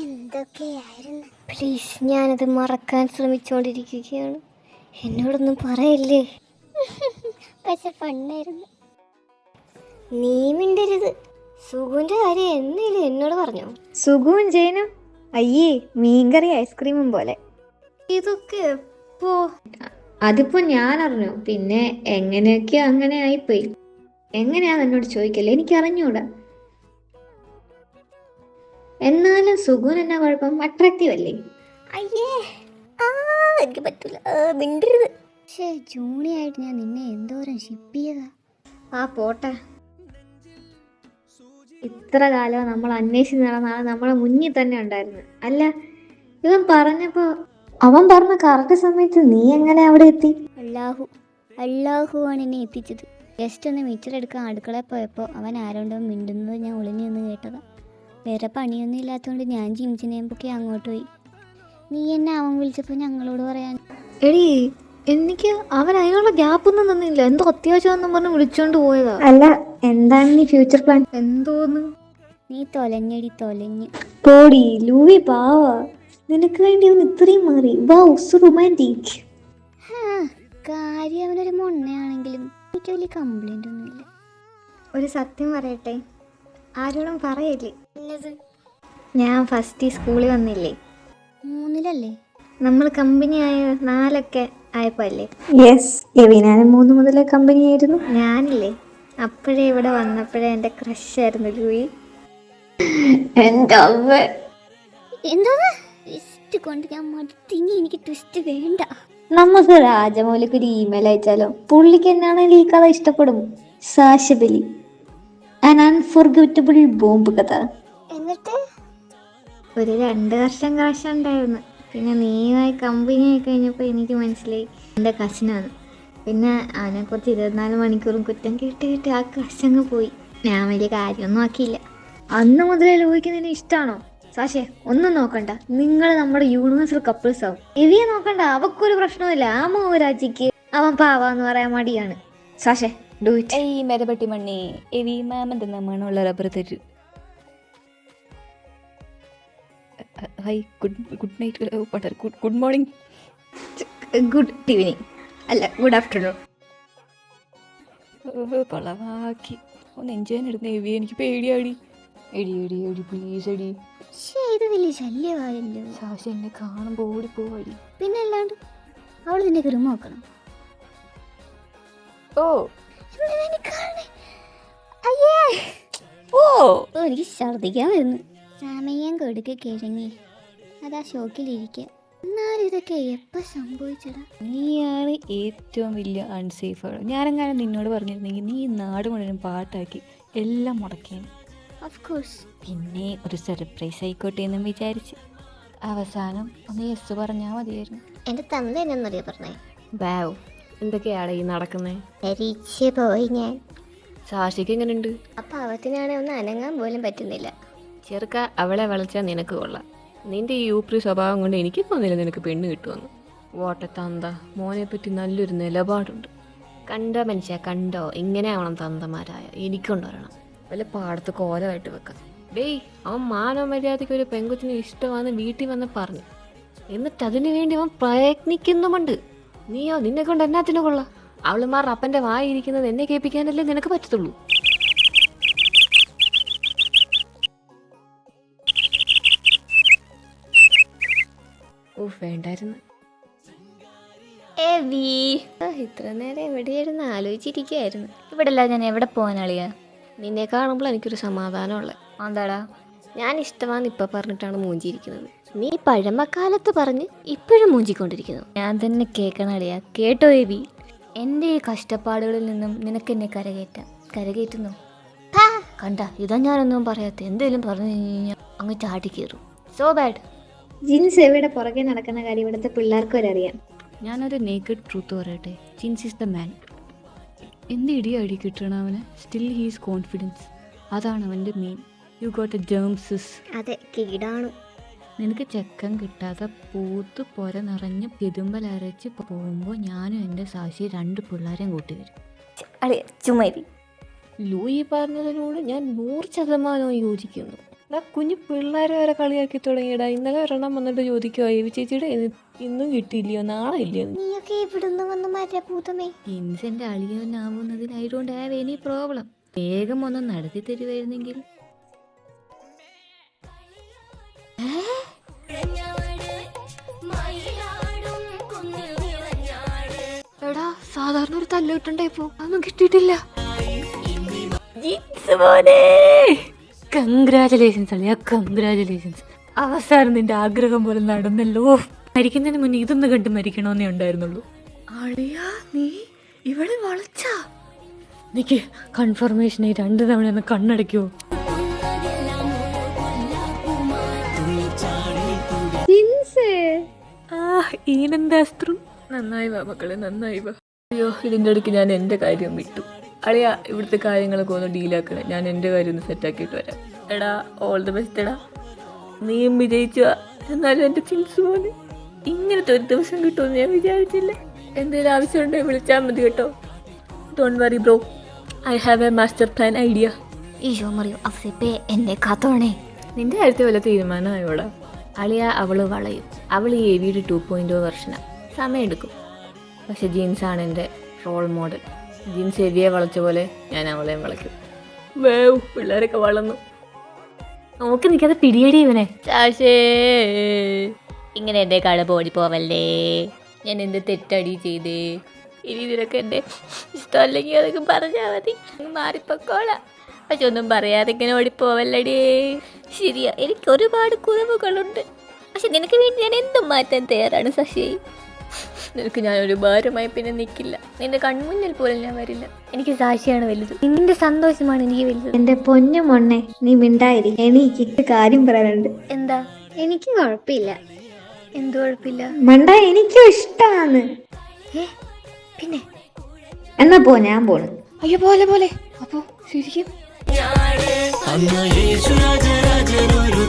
എന്തൊക്കെയായിരുന്നു? പ്ലീസ്, ഞാനത് മറക്കാൻ ശ്രമിച്ചുകൊണ്ടിരിക്കുകയാണ്. എന്നോടൊന്നും പറയല്ലേ. പക്ഷെ പണ്ടായിരുന്നു. നീ മിണ്ടരുത്. സുഖുവിന്റെ കാര്യം എന്നേലും എന്നോട് പറഞ്ഞു. സുഖുവും ജയനും അയ്യേ മീൻകറി ഐസ്ക്രീമും പോലെ. ഇതൊക്കെ എപ്പോ? അതിപ്പോ ഞാൻ അറിഞ്ഞു, പിന്നെ എങ്ങനെയൊക്കെയോ അങ്ങനെ ആയിപ്പോയി. എങ്ങനെയാന്ന് എന്നോട് ചോദിക്കല്ലേ, എനിക്ക് അറിഞ്ഞൂടാ. എന്നാലും സുഖുൻ എന്നാ കുഴപ്പം? അട്രാക്റ്റീവ് അല്ലേ? അയ്യേ എനിക്ക് പറ്റൂല, മിണ്ടരുത്. പക്ഷേ ജൂണിയായിട്ട് ഞാൻ നിന്നെ എന്തോരം ഷിപ്പ് ചെയ്താ. പോട്ടെ. ഇത്ര കാലം നമ്മൾ അന്വേഷിച്ച് നടന്ന ആൾ നമ്മളെ മുന്നിൽ തന്നെ ഉണ്ടായിരുന്നു. അല്ല, ഇവൻ പറഞ്ഞപ്പോ അവൻ പറഞ്ഞ കറക്റ്റ് സമയത്ത് നീ എങ്ങനെ അവിടെ എത്തി? അല്ലാഹു ആണ് എന്നെ എത്തിച്ചത്. ജസ്റ്റ് ഒന്ന് മിച്ചറെടുക്കാൻ അടുക്കളയിൽ പോയപ്പോൾ അവൻ ആരോണ്ടോ മിണ്ടുന്നത് ഞാൻ ഒളിഞ്ഞു നിന്ന് കേട്ടതാ. വേറെ പണിയൊന്നും ഇല്ലാത്തതുകൊണ്ട് ഞാൻ ജിംജിനെയും പൊക്കി അങ്ങോട്ട് പോയി. നീ എന്നെ അവൻ വിളിച്ചപ്പോൾ ഞങ്ങളോട് പറയാൻ. എടീ, എനിക്ക് അവൻ അതിനുള്ള ഗ്യാപ്പൊന്നും തന്നില്ല. എന്തോ അത്യാവശ്യം പറഞ്ഞ് വിളിച്ചോണ്ട് പോയതാ. അല്ല, എന്താണ് നീ ഫ്യൂച്ചർ പ്ലാൻ? എന്തോന്ന്? നീ തൊലഞ്ഞടി, തൊലഞ്ഞ് പോടി. ലൂവി പാവാ, നിനക്ക് വേണ്ടി അവൻ ഇത്രയും മാറി. റൊമാൻറ്റിക്. കാര്യം അവനൊരു മൊണ്ണയാണെങ്കിലും എനിക്ക് വലിയ കംപ്ലൈൻ്റ് ഒന്നുമില്ല. ഒരു സത്യം പറയട്ടെ, ആരോടും പറയല്ലേ. ഞാൻ ഫസ്റ്റ് സ്കൂളിൽ വന്നില്ലേ, 3-ലല്ലേ? നമ്മൾ കമ്പനി ആയ 4 ആയപ്പോ അല്ലേ? യെസ്, എവിനാനും 3 മുതലേ കമ്പനി ആയിരുന്നു. ഞാനില്ലേ അപ്പോഴേ ഇവിടെ വന്നപ്പോഴേ എൻ്റെ ക്രഷായിരുന്നു ലൂയി. എൻ്റെ അമ്മ എന്താ ട്വിസ്റ്റ് കൊണ്ട് ഞാൻ മടുത്തിനി. എനിക്ക് ട്വിസ്റ്റ് വേണ്ട. നമുക്ക് രാജമൗലിക്ക് ഒരു ഇമെയിൽ അയച്ചാലോ? പുള്ളിക്ക് എന്നാണെങ്കിൽ ഈ കഥ ഇഷ്ടപ്പെടും. സാശബലി, an unforgettable ബോംബ് കഥ. എന്നിട്ട് ഒരു 2 വർഷം ക്രഷ് ഉണ്ടായിരുന്നു. പിന്നെ നീയായി കമ്പനി ആയി കഴിഞ്ഞപ്പോൾ എനിക്ക് മനസ്സിലായി എൻ്റെ കസിനാണ്. പിന്നെ അവനെക്കുറിച്ച് 24 മണിക്കൂറും കുറ്റം കേട്ട് ആ ക്രഷ് അങ്ങ് പോയി. ഞാൻ വലിയ കാര്യമൊന്നും ആക്കിയില്ല. അന്ന് മുതലേ ലൂയിക്ക് നിന്നെ ഇഷ്ടമാണോ? സാശേ, ഒന്നും നോക്കണ്ട, നിങ്ങൾ നമ്മുടെ യൂണിവേഴ്സൽ കപ്പിൾസ് ആവും. എവിയെ നോക്കണ്ട, അവക്കൊരു പ്രശ്നമില്ല. ആ മോരാജിക്ക് അവൻ പാവാന്ന് പറയാൻ മടിയാണ്. സാശേ, ഡു ഇറ്റ്. ഏയ് മെരപട്ടി മണ്ണി, എവി മാമൻ്റെ മണ്ണുള്ള റബ്ബർ തരു. High, good night, good morning, good evening, അല്ല ഗുഡ് ആഫ്റ്റർനൂൺ. കൊളവാക്കി. ഒന്ന് എൻജോയ് എടുക്കുന്ന എവി, എനിക്ക് പേടിയാടി. എടി എടി എടി പ്ലീസ് എടി. ഇത് വലിയ ശല്യമായല്ലോ. സാശ എന്നെ കാണുമ്പോൾ ഓടിപ്പോവാടി. പിന്നെ അല്ലാണ്ട് അവൾ നിന്റെ കയറി നോക്കണം. ഓ അയ്യേ, ഓ എനിക്ക് ഛർദിക്കാൻ വരുന്നു. സമയം കൊടുക്ക് കിഴങ്ങി, അതാ ഷോക്കിലിരിക്കുക. എന്നാലും ഇതൊക്കെ എപ്പോൾ സംഭവിച്ചടാ? നീയാണ് ഏറ്റവും വലിയ അൺസേഫ് ആൾ. ഞാനെങ്ങാനും നിന്നോട് പറഞ്ഞിരുന്നെങ്കിൽ നീ ഈ നാട് മുഴുവൻ പാട്ടാക്കി എല്ലാം മുടക്കിയാണ്. Of course. പിന്നെ ഒരു സർപ്രൈസ് ആയിക്കോട്ടെ എന്നും വിചാരിച്ച് അവസാനം ഒന്ന് യെസ് പറഞ്ഞാൽ മതിയായിരുന്നു. എൻ്റെ തന്ത എന്നറിയാ പറഞ്ഞേ? ബാവ്, എന്തൊക്കെയാണ് ഈ നടക്കുന്നത്? പരീക്ഷ പോയി ഞാൻ. സാക്ഷിക്ക് എങ്ങനെയുണ്ട്? ആ പാവത്തിനാണെ ഒന്ന് അനങ്ങാൻ പോലും പറ്റുന്നില്ല. ചെറുക്ക, അവളെ വളച്ചാൽ നിനക്ക് കൊള്ളാം. നിന്റെ ഈ യൂപ്രി സ്വഭാവം കൊണ്ട് എനിക്ക് തോന്നില്ല നിനക്ക് പെണ്ണ് കിട്ടുമെന്ന്. വോട്ടത്തന്ത, മോനെ പറ്റി നല്ലൊരു നിലപാടുണ്ട്. കണ്ടോ മനുഷ്യ, കണ്ടോ? ഇങ്ങനെ ആവണം തന്തമാരായ. എനിക്കൊണ്ടുവരണം. വല്ല പാടത്ത് കോലമായിട്ട് വെക്കാം. ഡേയ്, അവൻ മാനവ മര്യാദയ്ക്ക് ഒരു പെങ്കുച്ചിനെ ഇഷ്ടമാണെന്ന് വീട്ടിൽ വന്ന് പറഞ്ഞു. എന്നിട്ട് അതിനു വേണ്ടി അവൻ പ്രയത്നിക്കുന്നുമുണ്ട്. നീയോ, നിന്നെ കൊണ്ട് എന്നാത്തിനു കൊള്ളാം? അവളുമാർ അപ്പൻ്റെ വായിരിക്കുന്നത് എന്നെ കേൾപ്പിക്കാനല്ലേ നിനക്ക് പറ്റത്തുള്ളൂ. ഓ, വേണ്ടായിരുന്നു. ഇത്ര നേരം എവിടെയായിരുന്നു ആലോചിച്ചിരിക്കുകയായിരുന്നു. ഇവിടെ അല്ല ഞാൻ എവിടെ പോകാനാളിയാ? നിന്നെ കാണുമ്പോൾ എനിക്കൊരു സമാധാനമുള്ള. എന്താടാ? ഞാൻ ഇഷ്ടമാണെന്ന് ഇപ്പം പറഞ്ഞിട്ടാണ് മൂഞ്ചിയിരിക്കുന്നത്. നീ പഴമക്കാലത്ത് പറഞ്ഞ് ഇപ്പോഴും മൂഞ്ചിക്കൊണ്ടിരിക്കുന്നു. ഞാൻ തന്നെ കേൾക്കണളിയാ. കേട്ടോ എബി, എൻ്റെ ഈ കഷ്ടപ്പാടുകളിൽ നിന്നും നിനക്കെന്നെ കരകയറ്റുന്നു. കണ്ട, ഇതാ ഞാനൊന്നും പറയാത്ത. എന്തെങ്കിലും പറഞ്ഞു കഴിഞ്ഞാൽ അങ്ങ് ചാടി കയറും. So bad. ജിൻസ് എവിടെ പുറകെ നടക്കുന്ന കാര്യം ഇവിടുത്തെ പിള്ളേർക്ക് വരെ അറിയാം. ഞാനൊരു നേക്കഡ് ട്രൂത്ത് പറയട്ടെ, ജിൻസ് ഈസ് ദ മാൻ. എന്ത് ഇടിയടി കിട്ടണം അവന്, സ്റ്റിൽ ഹീസ് കോൺഫിഡൻസ്. അതാണ് അവൻ്റെ main. You got a germs. അതെ, കീടാണു. നിനക്ക് ചെക്കൻ കിട്ടാതെ പൂത്ത് പൊര നിറഞ്ഞ് പെരുമ്പലരച്ച് പോകുമ്പോൾ ഞാനും എൻ്റെ സാക്ഷി 2 പിള്ളേരെയും കൂട്ടി വരും. ചുമരി ലൂയി പറഞ്ഞതിനോട് ഞാൻ 100% യോജിക്കുന്നു. കുഞ്ഞു പിള്ളേരെ വരെ കളിയാക്കി തുടങ്ങിയടാ. ഇന്നലെ ഒരെണ്ണം വന്നിട്ട് ചോദിക്കുമോ, ഏവി ചേച്ചിയുടെ ഇന്നും കിട്ടിയില്ലയോ, നാളെ ഇല്ലയോ? നീയൊക്കെ ഇവിടുന്ന് വന്ന് മാറ്റാ പൂതമേ. ജിൻസ് എൻ്റെ അളിയനാവുന്നതിന് I don't have any problem. വേഗം ഒന്ന് നടത്തി തരുമായിരുന്നെങ്കിൽ. എടാ, സാധാരണ ഒരു തല്ല് കിട്ടണ്ടേ? ഇപ്പോ അതൊന്നും കിട്ടിയിട്ടില്ല. കൺഗ്രാജുലേഷൻസ് അളിയാ, കൺഗ്രാജുലേഷൻസ്. അവസാനം നിന്റെ ആഗ്രഹം പോലെ നടന്നല്ലോ. മരിക്കുന്നതിന് മുന്നേ ഇതൊന്ന് കണ്ട് മരിക്കണമെന്നേ ഉണ്ടായിരുന്നുള്ളൂ. അളിയാ, നീ ഇവളെ വളച്ചാ? നിക്ക് കൺഫർമേഷൻ 2 തവണ ഒന്ന് കണ്ണടയ്ക്കോ? ഈനന്താസ്ത്രം. നന്നായി വാ മക്കളെ, നന്നായി വാ. അയ്യോ, ഇതിൻ്റെ ഇടയ്ക്ക് ഞാൻ എൻ്റെ കാര്യം വിട്ടു. അളിയാ, ഇവിടുത്തെ കാര്യങ്ങളൊക്കെ ഒന്ന് ഡീലാക്കണേ. ഞാൻ എൻ്റെ കാര്യം ഒന്ന് സെറ്റാക്കിയിട്ട് വരാം. എടാ, ഓൾ ദ ബെസ്റ്റ്. എടാ, നീയും വിജയിച്ചു. എന്നാലും എൻ്റെ ചിൻസ് പോലെ ഇങ്ങനത്തെ ഒരു ദിവസം കിട്ടുമെന്ന് ഞാൻ വിചാരിച്ചില്ല. എന്തെങ്കിലും ആവശ്യമുണ്ടെങ്കിൽ വിളിച്ചാൽ മതി കേട്ടോ. Don't worry bro, I have a master plan idea. Eesho മറിയോ, അവസപ്പേ എന്നെ കാത്തോണേ. നിൻ്റെ കാര്യത്തിൽ വല്ല തീരുമാനമായോടാ? അളിയ, അവള് വളയും. അവൾ ഈ എവിയുടെ 2.0 വെർഷനാണ്. സമയമെടുക്കും. പക്ഷെ ജീൻസാണ് എൻ്റെ റോൾ മോഡൽ. ജീൻസ് എവിയെ വളച്ച പോലെ ഞാൻ അവളെയും വളയ്ക്കും. വേവ്, പിള്ളേരൊക്കെ വളർന്നു. നോക്കി നിൽക്കാതെ പിടിയടി ഇവനെ. ചാശേ, ഇങ്ങനെ എൻ്റെ കട ഓടിപ്പോവല്ലേ. ഞാൻ എന്ത് തെറ്റടി ചെയ്തേ? ഇനി ഇതിനൊക്കെ എൻ്റെ ഇഷ്ടമല്ലെങ്കിൽ അതൊക്കെ പറഞ്ഞാൽ മതി, മാറിപ്പോക്കോളാം. പക്ഷെ ഒന്നും പറയാതെ ഇങ്ങനെ ഓടിപ്പോവല്ലടേ. ശരിയാ, എനിക്ക് ഒരുപാട് കുറവുകളുണ്ട്. പക്ഷെ നിനക്ക് വേണ്ടി ഞാൻ എന്തും മാറ്റാൻ തയ്യാറാണ് ശശി. നിനക്ക് ഞാനൊരു ഭാരമായി പിന്നെ നിൽക്കില്ല. നിന്റെ കൺമുന്നിൽ പോലും ഞാൻ വരില്ല. എനിക്ക് സാക്ഷിയാണ് വലുത്. നിന്റെ സന്തോഷമാണ് എനിക്ക് വലുത്. എന്റെ പൊന്നു മൊണ്ണെ, നീ മിണ്ടായിരി. എനിക്ക് കാര്യം പറയാനുണ്ട്. എന്താ? എനിക്ക് കുഴപ്പമില്ല. എന്ത് കുഴപ്പമില്ല? മണ്ട, എനിക്കും ഇഷ്ടമാണ്. പിന്നെ എന്നാ പോ, ഞാൻ പോണു. അയ്യോ, പോലെ പോലെ. അപ്പോ ശരിക്കും അന്ന് യേശുരാജരാജനൊരു